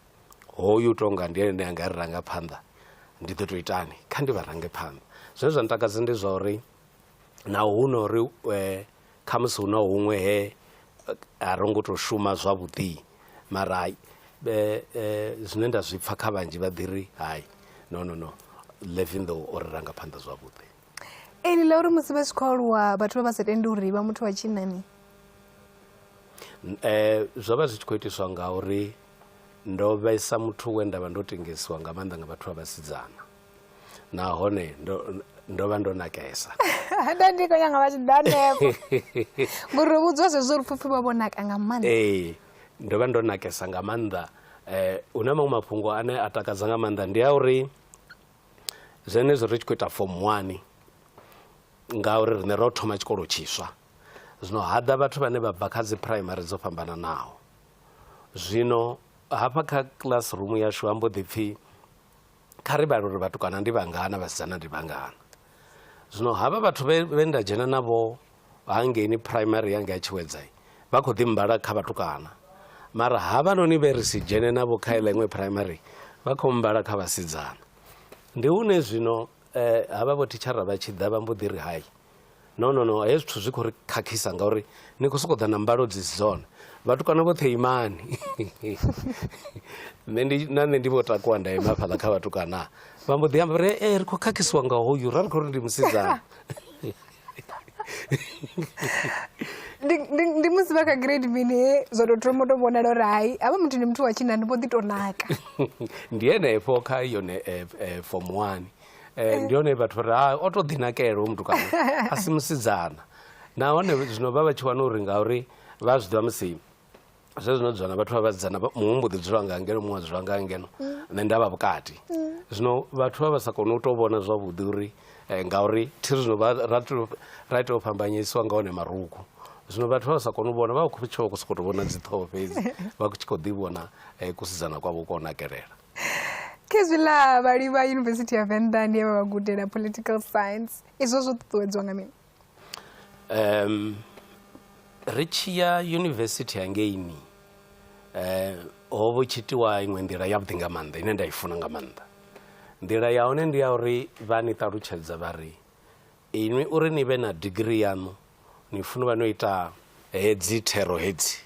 hoyu tonga ndi ene anga ri rangaphanḓa ndi ḓo to itani kha ndi vha range phanḓa. Zwine zwa ntakadza ndi zwa uri naho hu no uri khamusi hu na huṅwe he a ro ngo to shuma zwavhuḓi mara zwine nda zwi pfha kha vhanzhi vha ḓi ri hayi no Levindo o ri rangaphanḓa zwavhuḓi. Ni ḽa uri musi vha tshi khou aluwa vhathu vha sa tendi uri vha muthu wa tshinnani zwo vha zwi tshi khou itiswa nga uri ndo vhesa muthu we nda vha ndo tengesiwa nga maanḓa nga vhathu vha vhasidzana nahone ndo vha ndo nakesa nda ndi khou nyanga vha tshi ḓa hanefho ngori vhudzwa zwezwo uri pfupfi vha vho naka nga maanḓa. Ndo vha ndo nakesa nga maanḓa hu na maṅwe mafhungo ane a takadza nga maanḓa ndi a uri zwenezwo ri tshi khou ita form 1 ngauri riṋe ro thoma tshikolo tshiswa zwino haḓa vhathu vhane vha bva kha dzi primary dzo fhambananaho zwino hafha kha classroom yashu ambo ḓi pfhi kha ri vhale uri vhatukana ndi vhangana vhasidzana ndi vhangana zwino havha vhathu vhe nda dzhena navho hangeini primary yanga ya Tshiwedzai vha khou ḓi mbala kha vhatukana mara havhanoni vhe ri si dzhene navho kha iḽa iṅwe primary vha khou mbala kha vhasidzana. Ndi hune zwino havha vho thitshara vha tshi ḓa vha mbo ḓi ri hayi no hezwi zwithu zwi khou ri khakhisa ngauri ni khou sokou ḓa na mbalo dzi si dzone vhatukana vhoṱhe imani nṋe ndi vho takuwa nda ima fhaḽa kha vhatukana vha mbo ḓi amba ri ri khou khakhisiwa nga hoyu ra ri khou ri ndi musidzana. ndi musi vha kha grade mini zwo tou thoma to vhonala uri hayi havha muthu ndi muthu wa tshinnani ndi mbo ḓi tou naka ndi henefho kha yone form 1 ndi hone vhathu vha ri o tou ḓinakela hoyu mutukana a si musidzana nahone zwino vha vha tshi wana uri ngauri vha zwi ḓivha musi zwezwino dzula na vhathu vha vhasidzana muṅwe mbo ḓi dzula nga ngeno muṅwe a dzula nga ngeno nṋe nda vha vhukati zwino vhathu vha sa kone u tou vhona zwavhuḓi uri ngauri thi zwino ra tea u fhambanyisiwa nga hone maruku zwino vhathu vha sa kona u vhona vha khou tshova ku sokou vhona dzi ṱhoho fhedzi vha tshi khou ḓi vhona kusidzana kwavho ko nakelela. Khezwiḽa vhali vha University ya Venḓa ndi vha gudela political science izwo zwo ṱuṱuwedzwa nga mini? Ri tshi ya University ya ngeini ho vho tshitiwa iṅwe nḓila yavhuḓi nga maanḓa ine nda i funa nga maanḓa. Nḓila ya hone ndi ya uri vha ni ṱalutshedza vha ri inwi uri ni vhe na degree yaṋu ni funa vha no ita hedzi thero hedzi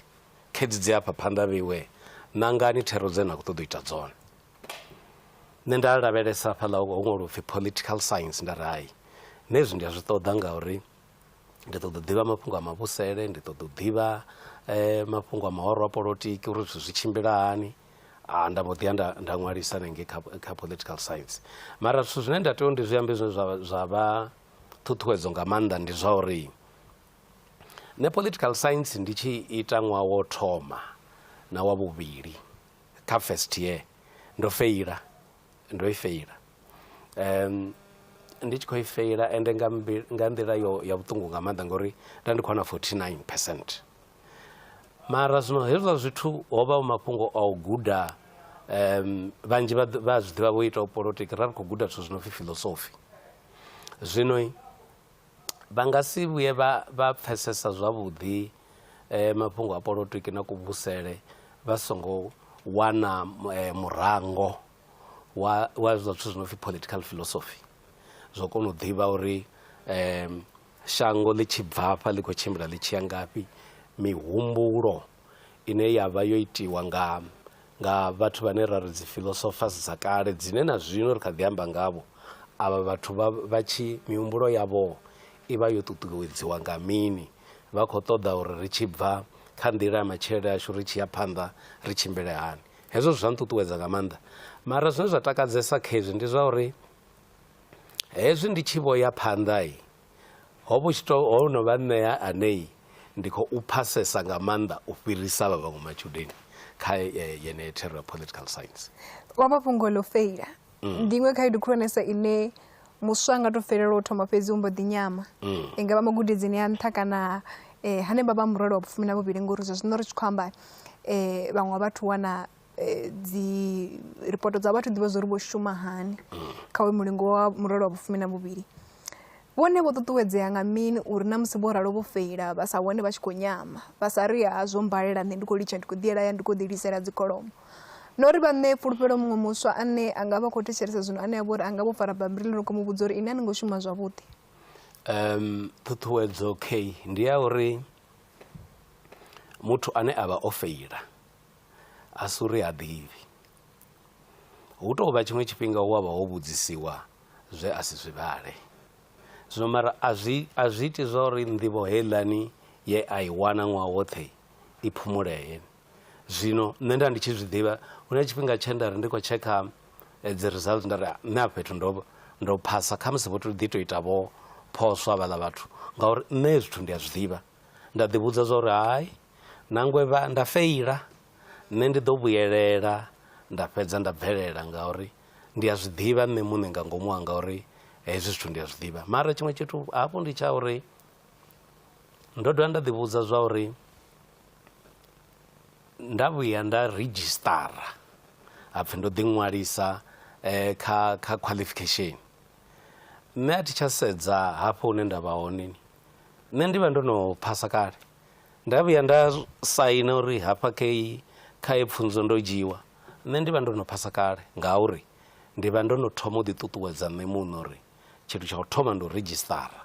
khedzi dzi hafha phanḓa vheiwe nangani thero dze na khou ṱoḓa u ita dzone. Nṋe nda lavhelesa fhaḽa ho ṅwaliwa upfhi political science nda ri hayi nṋe hezwi ndi a zwi ṱoḓa ngauri ndi ṱoḓa u ḓivha mafhungo a mavhusele, ndi ṱoḓa u ḓivha mafhungo a mahoro a polotiki uri zwithu zwi tshimbila hani. Nda mbo ḓi ya nda ṅwalisa hanengei kha political science. Mara zwithu zwine nda tea u ndi zwi ambe zwine zwa vha ṱhuṱhuwedzo nga maanḓa ndi zwa uri nṋe political science ndi tshi ita ṅwaha wo thoma na wa vhuvhili kha first year ndo i feila ndi tshi khou i feila ende nga nḓila ya vhuṱungu nga maanḓa ngori nda ndi khou wana 49%. Mara zwino hezwiḽa zwithu ho vha mafhungo a u guda vhanzhi vha zwi ḓivha vho ita polotiki ra ri khou guda zwithu zwi no pfi philosophy. Zwino vha nga si vhuye vha pfesesa zwavhuḓi mafhungo a polotiki na kuvhusele vha songo wana murango wa zwithu zwi no pfi political philosophy zwo kona u ḓivha uri shango ḽi tshi bva hafha ḽi khou tshimbila ḽi tshi ya ngafhi. Mihumbulo ine ya vha yo itiwa nga vhathu vhane ra ri dzi philosophers dza kale dzine na zwino ri kha ḓi amba ngavho avha vhathu vha tshi mihumbulo yavho i vha yo ṱuṱuwedziwa nga mini. Vha khou ṱoḓa uri ri tshi bva kha nḓila ya matshelo ashu ri tshi ya phanḓa ri tshimbile hani. Hezwo zwa nṱuṱuwedza nga maanḓa. Mara zwine zwa takadzesa khezwi ndi zwa uri hezwi ndi tshi vho ya phanḓa ho no vha ṋea anei ndi khou phasesa nga maanḓa u fhirisa vha vhaṅwe matshudeni kha yeneyo thero ya political science. Wa mafhungo ḽo feila ndi iṅwe khaedu khulwanesa ine muswa a nga tou feilela u thoma fhedzi u mbo ḓi nyama i nga vha magudedzini a nṱha kana hanevha vha murole wa vhufumi na vhuvhili ngori zwa zwino ri tshi khou amba vhaṅwe vhathu wana dzi ripoto dza vhathu ḓivha zwo ri vho shuma hani kha uyu mulingo wa murole wa vhufumi na vhuvhili. Vhone vho ṱuṱuwedzea nga mini uri na musi vho ralo vho feila vha sa wane vha tshi khou nyama vha sa ri zwo mbalela nṋe ndi khou litsha ndi khou ḓiela ya ndi khou ḓilisela dzi kholomo na uri vha ṋee fulufhelo muṅwe muswa ane a nga vha khou thetshelesa zwino ane a vha uri a nga vho fara bammbiri ḽi no khou mu vhudza uri ine a ni ngo shuma zwavhuḓi. Ṱhuṱhuwedzo ndi ya uri muthu ane a vha o feila a si uri ha ḓivhi. Hu tou vha tshiṅwe tshifhinga wa vha ho vhudzisiwa zwe a si zwi vhale. Zwino mara a zwi iti zwa uri nḓivho heiḽani ye a i wana ṅwaha woṱhe i phumulee. Zwino nṋe nda ndi tshi zwi ḓivha hu na tshifhinga tshe nda ri ndi khou tshekha dzi results nda ri nṋe a fhethu ndo phasa kha musi vho ḓi tou ita vho phoswa vhaḽa vhathu ngauri nṋe zwithu ndi a zwi ḓivha. Nda ḓivhudza zwa uri hayi nangwe nda feila nṋe ndi ḓo vhuyelela nda fhedza nda bvelela ngauri ndi a zwi ḓivha nṋe muṋe nga ngomu hanga uri hezwi zwithu ndi a zwi ḓivha. Mara tshiṅwe tshithu hafho ndi tsha uri ndo dovha nda ḓivhudza zwa uri nda vhuya nda redzhistara hapfi ndo ḓi ṅwalisa kha qualification. Nṋe a thi tsha sedza hafho hune nda vha hone nṋe ndi vha ndo no phasa kale. Nda vhuya nda saina uri hafha kha pfunzo ndo dzhiwa nṋe ndi vha ndo no phasa kale ngauri ndi vha ndo no thoma u ḓi ṱuṱuwedza nṋe muṋe uri tshithu tsha u thoma ndi u redzhistara.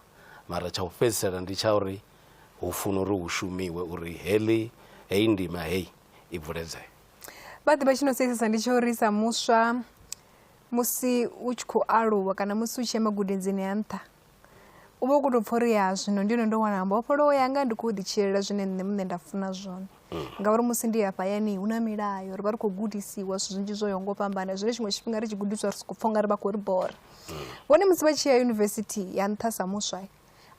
Mara tsha u fhedzisela ndi tsha uri hu funa uri hu shumiwe uri heyi ndima heyi i bveledzee. Vhaḓi vha tshi no sedzesa ndi tsha uri sa muswa musi u tshi khou aluwa kana musi u tshi ya magudedzini a nṱha u vha u khou tou pfha uri ya zwino ndi yone ndo wana mbofholowo yanga ndi khou ḓitshilela zwine nṋe muṋe nda funa zwone ngauri musi ndi hafhayani hu na milayo ri vha ri khou gudisiwa zwithu zwinzhi zwo yaho ngo fhambana zwine tshiṅwe tshifhinga ri tshi gudiswa ri sokou pfha unga ri vha khou ri bora. Vhone musi vha tshi ya yunivesithi ya nṱha sa muswa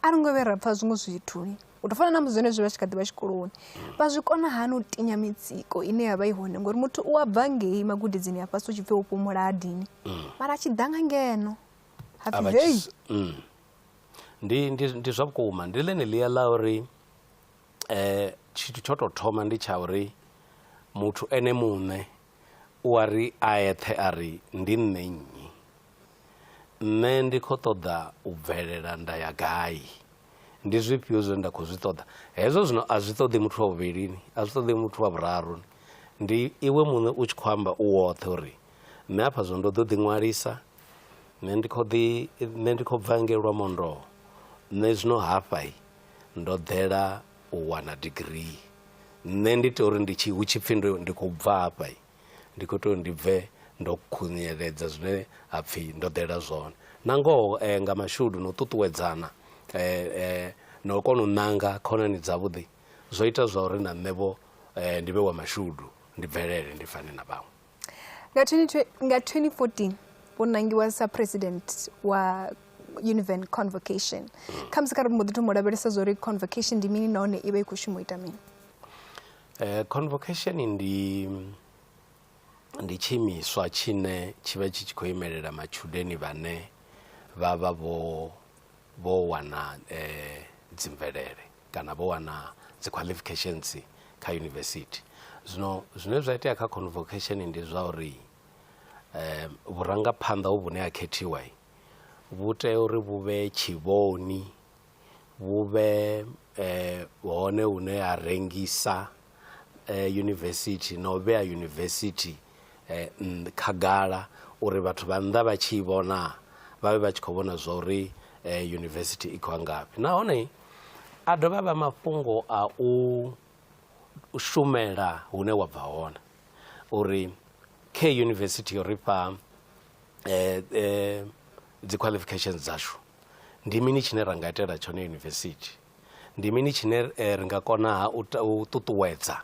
a ri ngo vhe ra pfha zwiṅwe zwithu u tou fana na musi zwenezwo vha tshi kha ḓi vha tshikoloni vha zwi kona hani u tinya mitsiko ine ya vha i hone ngori muthu u a bva ngei magudedzini a fhasi u tshi pfhi u fhumula adini mara a tshi ḓa nga ngeno hapfi hei ndi zwa vhukuma ndi ḽene ḽia ḽa uri tshithu tsho tou thoma ndi tsha uri muthu ene muṋe u a ri a eṱhe a ri ndi nṋe nnyi, nṋe ndi khou ṱoḓa u bvelela nda ya gai, ndi zwifhio zwine nda khou zwi ṱoḓa. Hezwo zwino a zwi ṱoḓi muthu wa vhuvhilini, a zwi ṱoḓi muthu wa vhuraru, ndi iwe muṋe u tshi khou amba u woṱhe uri nṋe hafha zwo ndo ḓo ḓiṅwalisa, nṋe ndi khou bvangelwa mondoho, nṋe zwino hafha ndo ḓela u wana degree, nṋe ndi tea uri hu tshi pfhi ndi khou bva hafha ndi khou tea uri ndi bve ndo khunyeledza zwine ha pfhi ndo ḓela zwone. Na ngoho nga mashudu na u ṱuṱuwedzana na u kona u ṋanga khonani dzavhuḓi zwo ita zwa uri na nṋevho ndi vhe wa mashudu, ndi bvelele, ndi fane na vhaṅwe. Nga 2014 vho ṋangiwa sa president wa Univen Convocation. Kha musi kha ri mbo ḓi thoma u lavhelesa zwa uri convocation ndi mini nahone i vha i khou shuma u ita mini? Convocation ndi tshiimiswa tshine tshi vha tshi khou imelela matshudeni vhane vha vha vho wana dzimvelele kana vho wana dzi qualifications kha university. Zwino zwine zwa itea kha convocation ndi zwa uri vhurangaphanḓa hu vhune ha khethiwa vhu tea uri vhu vhe tshivhoni, vhu vhe hone hune ha rengisa university na u vhea university khagala uri vhathu vha nnḓa vha tshi vhona vha vhe vha tshi khou vhona zwa uri university i khou ngafhi. Nahone a dovha vha mafhungo a u shumela hune wa bva hone uri khe university yo ri fha dzi qualifications dzashu, ndi mini tshine ra nga itela tshone university, ndi mini tshine ri nga kona u ṱuṱuwedza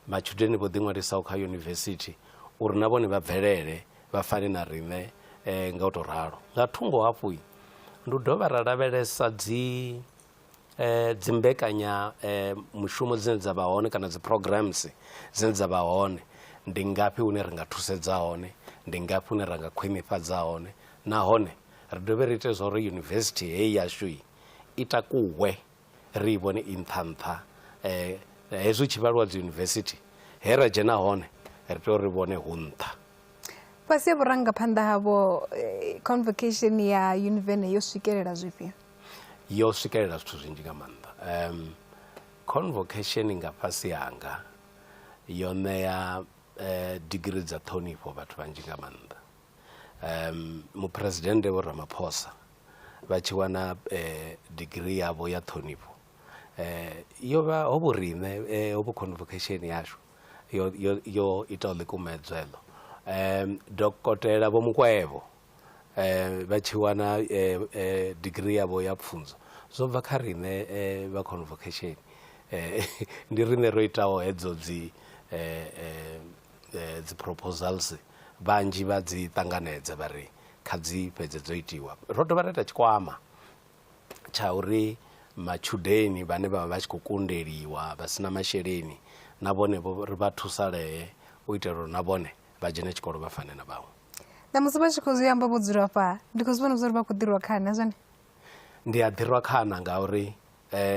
matshudeni vho ḓiṅwalisaho kha university uri na vhone vha bvelele vha fane na riṋe nga u tou ralo. Nga thungo hafhu ndi u dovha ra lavhelesa dzi mbekanya mushumo dzine dza vha hone kana dzi programs dzine dza vha hone, ndi ngafhi hune ri nga thusedza hone, ndi ngafhi hune ra nga khwinifhadza hone, nahone ri dovhe ri ite zwa uri university heyi yashu i takuwe, ri i vhone i nṱha nṱha. Hezwi u tshi vhaliwa dzi university he ra dzhena hone ri tea uri vhone hu nṱha. Fhasi ya vhurangaphanḓa havho convocation ya Univen yo swikelela zwifhio? Yo swikelela zwithu zwinzhi nga maanḓa. Convocation nga fhasi hanga yo ṋea degree dza ṱhonifho vhathu vhanzhi nga maanḓa. Muphuresidennde Vho Ramaphosa vha tshi wana degree yavho ya ṱhonifho yo vha ho vho riṋe ho vho convocation yashu yo ita ḽikumedzwa eḽo. Dokotela Vho Mukwevho vha tshi wana degree yavho ya pfunzo zwo bva kha riṋe vha convocation. Ndi riṋe ro itaho hedzo dzi proposals vhanzhi vha dzi ṱanganedza vha ri kha dzi fhedze dzo itiwa. Ro dovha ra ita tshikwama tsha uri matshudeni vhane vha vha vha tshi khou kundeliwa vha sina masheleni na vhone ri vha thusalee u itela uri na vhone vha dzhene tshikolo vha fane na vhaṅwe. Na musi vha tshi khou zwi amba vho dzula fha ndi khou zwi vhona zwa uri vha khou ḓirwa khana zwone? Ndi a ḓirwa khana ngauri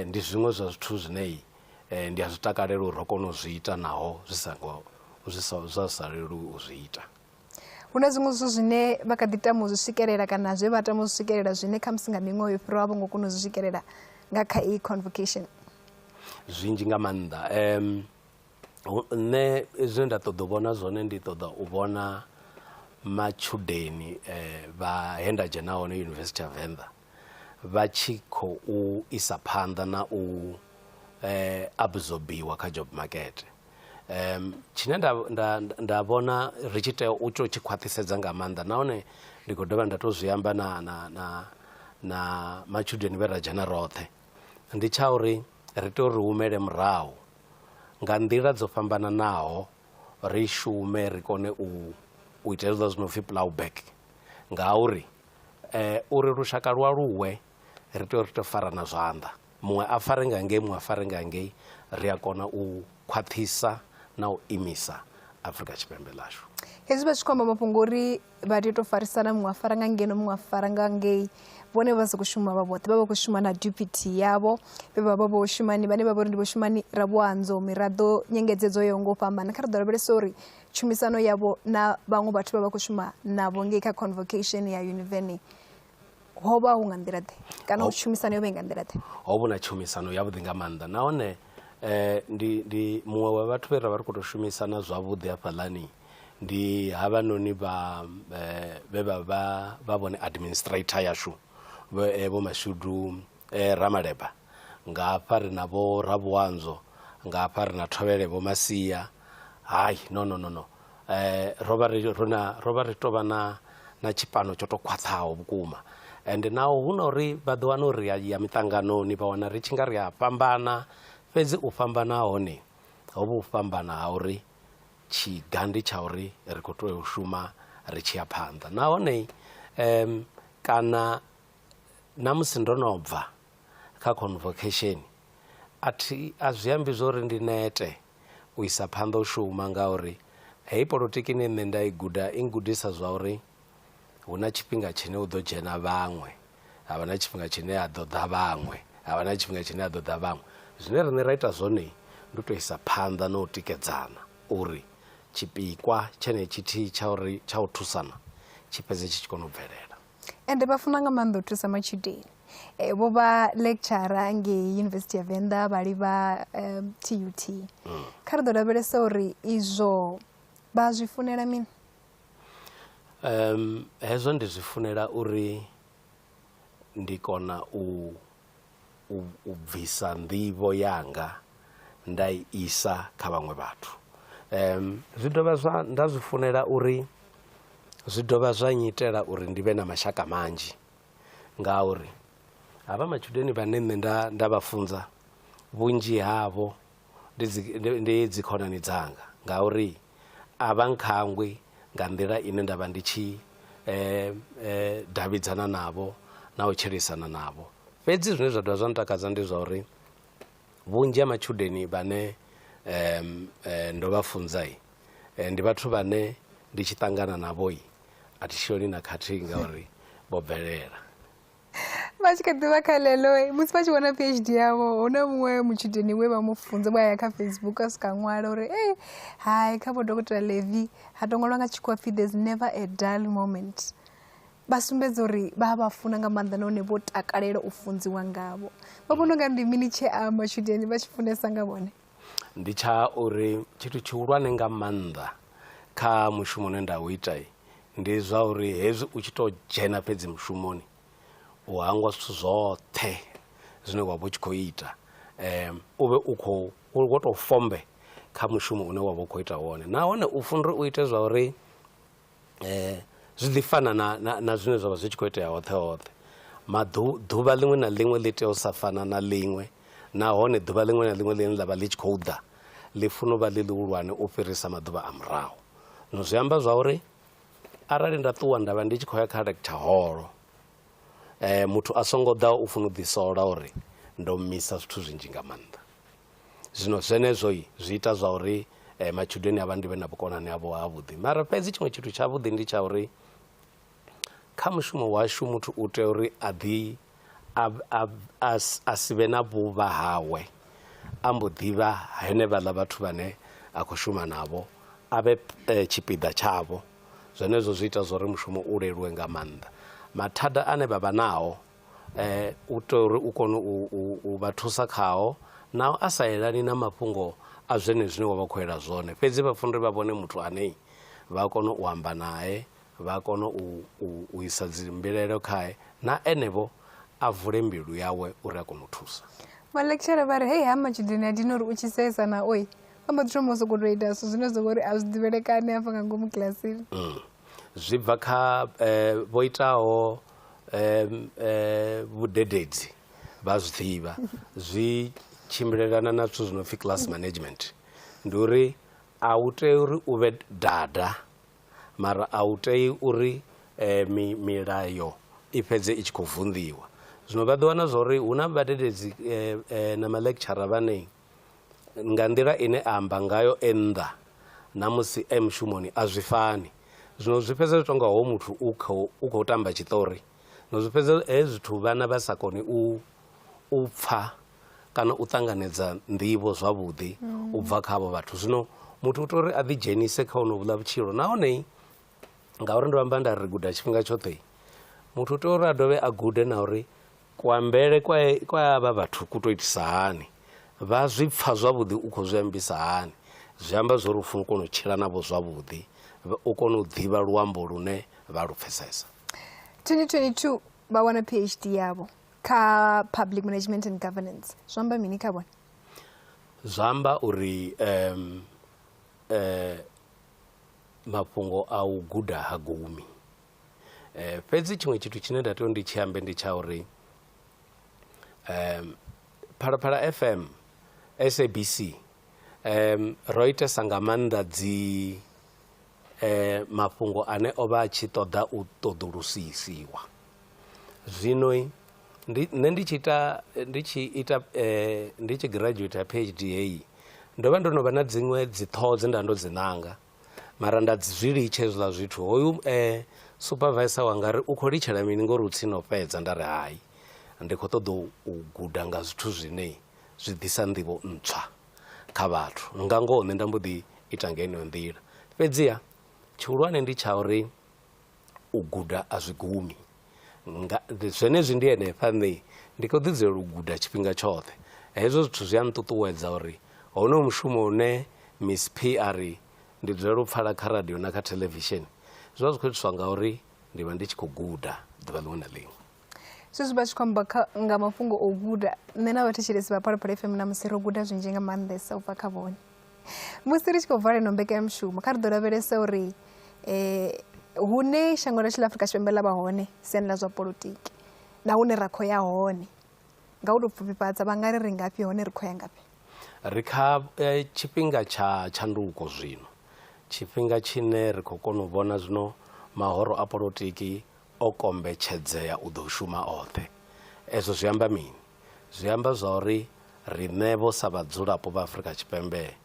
ndi zwiṅwe zwa zwithu zwine ndi a zwi takalela uri ro kona u zwi ita naho zwa sa leluwi u zwi ita. Hu na zwiṅwe zwithu zwine vha kha ḓi tama u zwi swikelela kana zwe vha tama u zwi swikelela zwine kha musi nga miṅwaha yo fhiraho vha ngo kona u zwi swikelela nga kha iyi convocation? Zwinzhi nga maanḓa. Nṋe zwine nda ṱoḓa u vhona zwone ndi ṱoḓa u vhona matshudeni vha he nda dzhena hone University ya Venḓa vha tshi khou isa phanḓa na u absorbiwa kha job market. Tshine nda vhona ri tshi tea u tshi khwaṱhisedza nga maanḓa nahone ndi khou dovha nda tou zwi amba na matshudeni vhe ra dzhena roṱhe ndi tsha uri ri tea uri humele murahu nga nḓila dzo fhambananaho, ri shume ri kone u ita hezwiḽa zwi no pfhi plowback ngauri uri lushaka lu aluwe ri tea uri tou farana zwanḓa, muṅwe a fare nga ngei muṅwe a fare nga ngei, ri a kona u khwaṱhisa na u imisa Afrika Tshipembe lashu. Hezwi vha tshi khou amba mafhungo uri vha tea u tou farisana muṅwe a fara nga ngeno muṅwe a fara nga ngei vhone vha sa khou shuma vha vhoṱhe vha vha khou shuma na deputy yavho vhe vha vha vho shumani vhane vha vha uri ndi vho shumani Rabuanzo miraḓo nyengedzedzo yo ngo fhambana kha ri ḓo lavhelesa uri tshumisano yavho na vhaṅwe vhathu vha vha khou shuma navho ngei kha convocation ya Univeni ho vha hu nga nḓila ḓe kana u tshumisano yo vha nga nḓila ḓe ho vha na tshumisano yavhuḓi nga maanḓa nahone ndi muṅwe wa vhathu vhe ra vha ri khou tou shumisana zwavhuḓi hafhaḽani ndi havhanoni vhe vha vhone administrator yashu vho Mashudu Ramaleba nga hafha ri na vho Rabuanzo nga hafha ri na Thovele vho Masia hayi no ro vha ri tou vha na tshipano tsho tou khwaṱhaho vhukuma and naho hu na uri vha ḓo wana uri ya miṱanganoni vha wana ri tshi nga ri a fhambana fhedzi u fhambana hone ho vha u fhambana ha uri tshigandi tsha uri ri khou tea u shuma ri tshi ya phanḓa nahone kana na musi ndo no bva kha convocation a zwi ambi zwo uri ndi nete u isa phanḓa u shuma ngauri hei polotiki ine nṋe nda i guda i ngudisa zwa uri hu na tshifhinga tshine u ḓo dzhena vhaṅwe havha na tshifhinga tshine ha ḓo ḓa vhaṅwe havha na tshifhinga tshine ha ḓo ḓa vhaṅwe zwine riṋe ra ita zwone ndi u tou isa phanḓa na u tikedzana uri tshipikwa tshene tshithihi tsha u thusana tshi fhedze tshi kona u bvelela ende vha funa nga maanḓa u thusa matshudeni vho vha lecturer ngei University ya Venḓa vhali vha TUT kha ri ḓo lavhelesa uri izwo vha zwi funela mini hezwo ndi zwi funela uri ndi kona u bvisa nḓivho yanga nda i isa kha vhaṅwe vhathu zwi dovha nda zwi funela uri zwi dovha zwa nyitela uri ndi vhe na mashaka manzhi ngauri havha matshudeni vhane nṋe nda vha funza vhunzhi havho ndi dzi khonani dzanga ngauri a vha nkhangwi nga nḓila ine nda vha ndi tshi davhidzana navho na u tshilisana navho fhedzi zwine zwa dovha zwa ntakadza ndi zwa uri vhunzhi ha matshudeni vhane ndo vha funza ndi vhathu vhane ndi tshi ṱangana navho a thi shoni na khathihi ngauri vho bvelela vha tshi kha ḓivha kha ḽeḽo musi vha tshi wana PhD yavho hu na muṅwe mutshudeni we vha mu funza vha ya kha Facebook a swika ṅwala uri hai kha vho Dr. Levi ha tou ṅwalwa nga tshikhuwa phi there's never a dull moment vha sumbedza uri vha vha funa nga maanḓa nahone vho takalela u funziwa ngavho vha vhona nga ndi mini tshe a matshudeni vha tshi funesa nga vhone ndi tsha uri tshithu tshihulwane nga maanḓa kha mushumo une nda u ita ndi zwa uri hezwi u tshi tou dzhena fhedzi mushumoni u hangwa zwithu zwoṱhe zwine wa vha u tshi khou ita u vhe wo tou fombe kha mushumo une wa vha u khou ita wone nahone u funa uri u ite zwa uri zwi ḓi fana na zwine zwa vha zwi tshi khou itea hoṱhe ḓuvha ḽiṅwe na ḽiṅwe ḽi tea u sa fana na ḽiṅwe nahone ḓuvha ḽiṅwe na ḽiṅwe ḽine ḽa vha ḽi tshi khou ḓa ḽi funa u vha ḽi ḽihulwane u fhirisa maḓuvha a murahu no zwi amba zwa uri arali nda ṱuwa nda vha ndi tshi khou ya kha lecture hall muthu a songo ḓa u funa u ḓisola uri ndo misa zwithu zwinzhi nga maanḓa zwino zwenezwo zwi ita zwa uri matshudeni a vha ndi vhe na vhukonani havho havhuḓi mara fhedzi tshiṅwe tshithu tshavhuḓi ndi tsha uri kha mushumo washu muthu u tea uri a si vhe na vhuvha hawe a mbo ḓivha henevhaḽa vhathu vhane a khou shuma navho a vhe tshipiḓa tshavho zwenezwo zwi ita zwa uri mushumo u leluwe nga maanḓa mathada ane vha vha nao u tea uri u kone u vha thusa khao naho a sa yelani na mafhungo a zwene zwine wa vha khou yela zwone fhedzi vha funa uri vha vhone muthu ane vha kone u amba naye vha kone u isa dzi mbilaelo khae na enevho a vule mbilu yawe uri a kone u thusa malekshara vha ri hei ha matshudeni a dina uri u tshi sesa na oi vha mbo ḓi thoma u sokou tou ita zwithu zwine zwa vha uri a zwi ḓivhelekani hafha nga ngomu kilasini zwi bva kha vho itaho vhudededzi vha zwi ḓivha zwi tshimbilelana na zwithu zwi no pfi class management ndi uri a u tei uri u vhe dada mara a u tei uri milayo i fhedze i tshi khou vunḓiwa zwino vha ḓi wana zwa uri hu na vhadededzi na malecturer vhane nga nḓila ine a amba ngayo nnḓa na musi mushumoni a zwi fani. Zwino zwi fhedza zwi tonga ho muthu u khou tamba tshiṱori, no zwi fhedza zwithu vhana vha sa koni u pfa kana u ṱanganedza nḓivho zwavhuḓi u bva kha havho vhathu. Zwino muthu u tea uri a ḓi dzhenise kha hono vhuḽa vhutshilo, nahone ngauri ndo amba nda ri guda tshifhinga tshoṱhe, muthu u tea uri a dovhe a gude na uri kuambele kwa avha vhathu ku tou itisa hani, vha zwi pfa zwavhuḓi u khou zwi ambisa hani. Zwi amba zwori u funa u kona u tshila navho zwavhuḓi, u kona u ḓivha luambo lune vha lu pfesesa. 2022 vha wana PhD yavho kha Public Management and Governance. Zwi amba mini kha vhone? Zwi amba uri mafhungo a u guda ha gumi. Fhedzi tshiṅwe tshithu tshine nda tea ndi tshi ambe ndi tsha uri Phalaphala FM, SABC ro itesa nga maanḓa dzi mafhungo ane o vha a tshi ṱoḓa u ṱoḓulusisiwa. Zwino nṋe ndi tshi graduate ya PhD heyi ndo vha ndo no vha na dziṅwe dzi ṱhoho dze nda ndo dzi ṋanga, mara nda zwi litshe hezwiḽa zwithu. Hoyu supervisor wanga ri u khou litshela mini ngori u tsini u fhedza, nda ri hayi ndi khou ṱoḓa u guda nga zwithu zwine zwi ḓisa nḓivho ntswa kha vhathu, nga ngoho nṋe nda mbo ḓi ita nga heneyo nḓila. Fhedziha tshihulwane ndi tsha uri u guda a zwi gumi, zwenezwi ndi henefha nṋe ndi khou ḓi dzulela u guda tshifhinga tshoṱhe. Hezwo zwithu zwi a nṱuṱuwedza uri hono mushumo une Miss P ari ndi dzulela u pfhala kha radio na kha television, zwi vha zwi khou itiswa nga uri ndi vha ndi tshi khou guda ḓuvha ḽiṅwe na ḽiṅwe. Zwezwi vha tshi khou amba nga mafhungo o guda, nṋe na vhathetshelesi vha Phalaphala FM na musi ro guda zwinzhi nga maanḓesa u bva kha vhone. Musi ri tshi khou vala ino mbekanyamushumo, kha ri ḓo lavhelesa uri hune shango ḽashu ḽa Afrika Tshipembe ḽa vha hone siani ḽa zwa polotiki na hune ra khou ya hone, nga u tou pfufhifhadza vha nga ri ngafhi hone ri khou ya ngafhi? Ri kha tshifhinga tsha tshanduko zwino, tshifhinga tshine ri khou kona u vhona zwino mahoro a polotiki o kombetshedzea u ḓo shuma oṱhe. Ezwo zwi amba mini? Zwi amba zwa uri riṋe vho sa vhadzulapo vha Afrika Tshipembe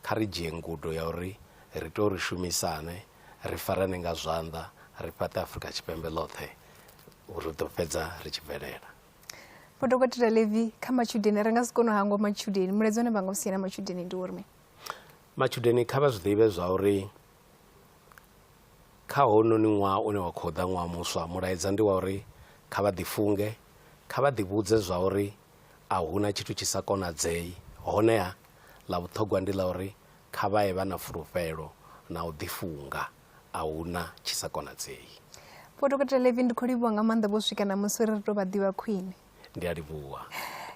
kha ri dzhie ngudo ya uri ri tea uri shumisane, ri farane nga zwanḓa, ri fhaṱe Afrika Tshipembe ḽoṱhe uri ḓo fhedza ri tshi bvelela. Vho Dokotela Levi, kha matshudeni ri nga si kone u hangwa matshudeni, mulaedza une vha nga u sia na matshudeni ndi uri mini? Matshudeni kha vha zwi ḓivhe zwa uri kha hononi ṅwaha une wa khou ḓa ṅwaha muswa, mulaedza ndi wa uri kha vha ḓifunge, kha vha ḓivhudze zwa uri a huna tshithu tshi sa konadzei, honeha ḽa vhuṱhogwa ndi ḽa uri kha vha ye vha na fulufhelo na u ḓifunga, a huna tshi sa konadzei. Vho Dokotela Levi, ndi khou livhuwa nga maanḓa vho swika na musi ri tou vha ḓivha khwine. Ndi a livhuwa.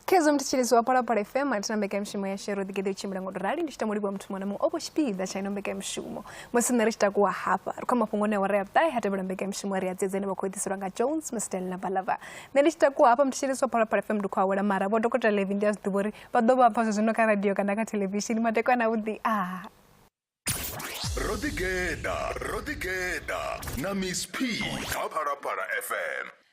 Khezo mthetshelesi wa Phalaphala FM athi na mbekanyamushumo ya shero ḓigeḓo u tshimbila ngo to rali ndi tshi tamo livhuwa muthu muṅwe na muṅwe o vho tshipiḓa tsha ino mbekanyamushumo musi nṋe ri tshi takuwa hafha ri khou mafhungo ane wa ri a vhuṱahe ha tevhela mbekanyamushumo ri a dzedza ine vha khou ḓiselwa nga Jones Mr Lavalava. Nṋe ndi tshi takuwa hafha mthetshelesi wa Phalaphala FM ndi khou awela, mara Vho Dokotela Levi ndi a zwi ḓivha uri vha ḓo vha pfa zwino kha radio kana kha televishini madekwana avhuḓi Rodigeda na Miss P kha Phalaphala FM.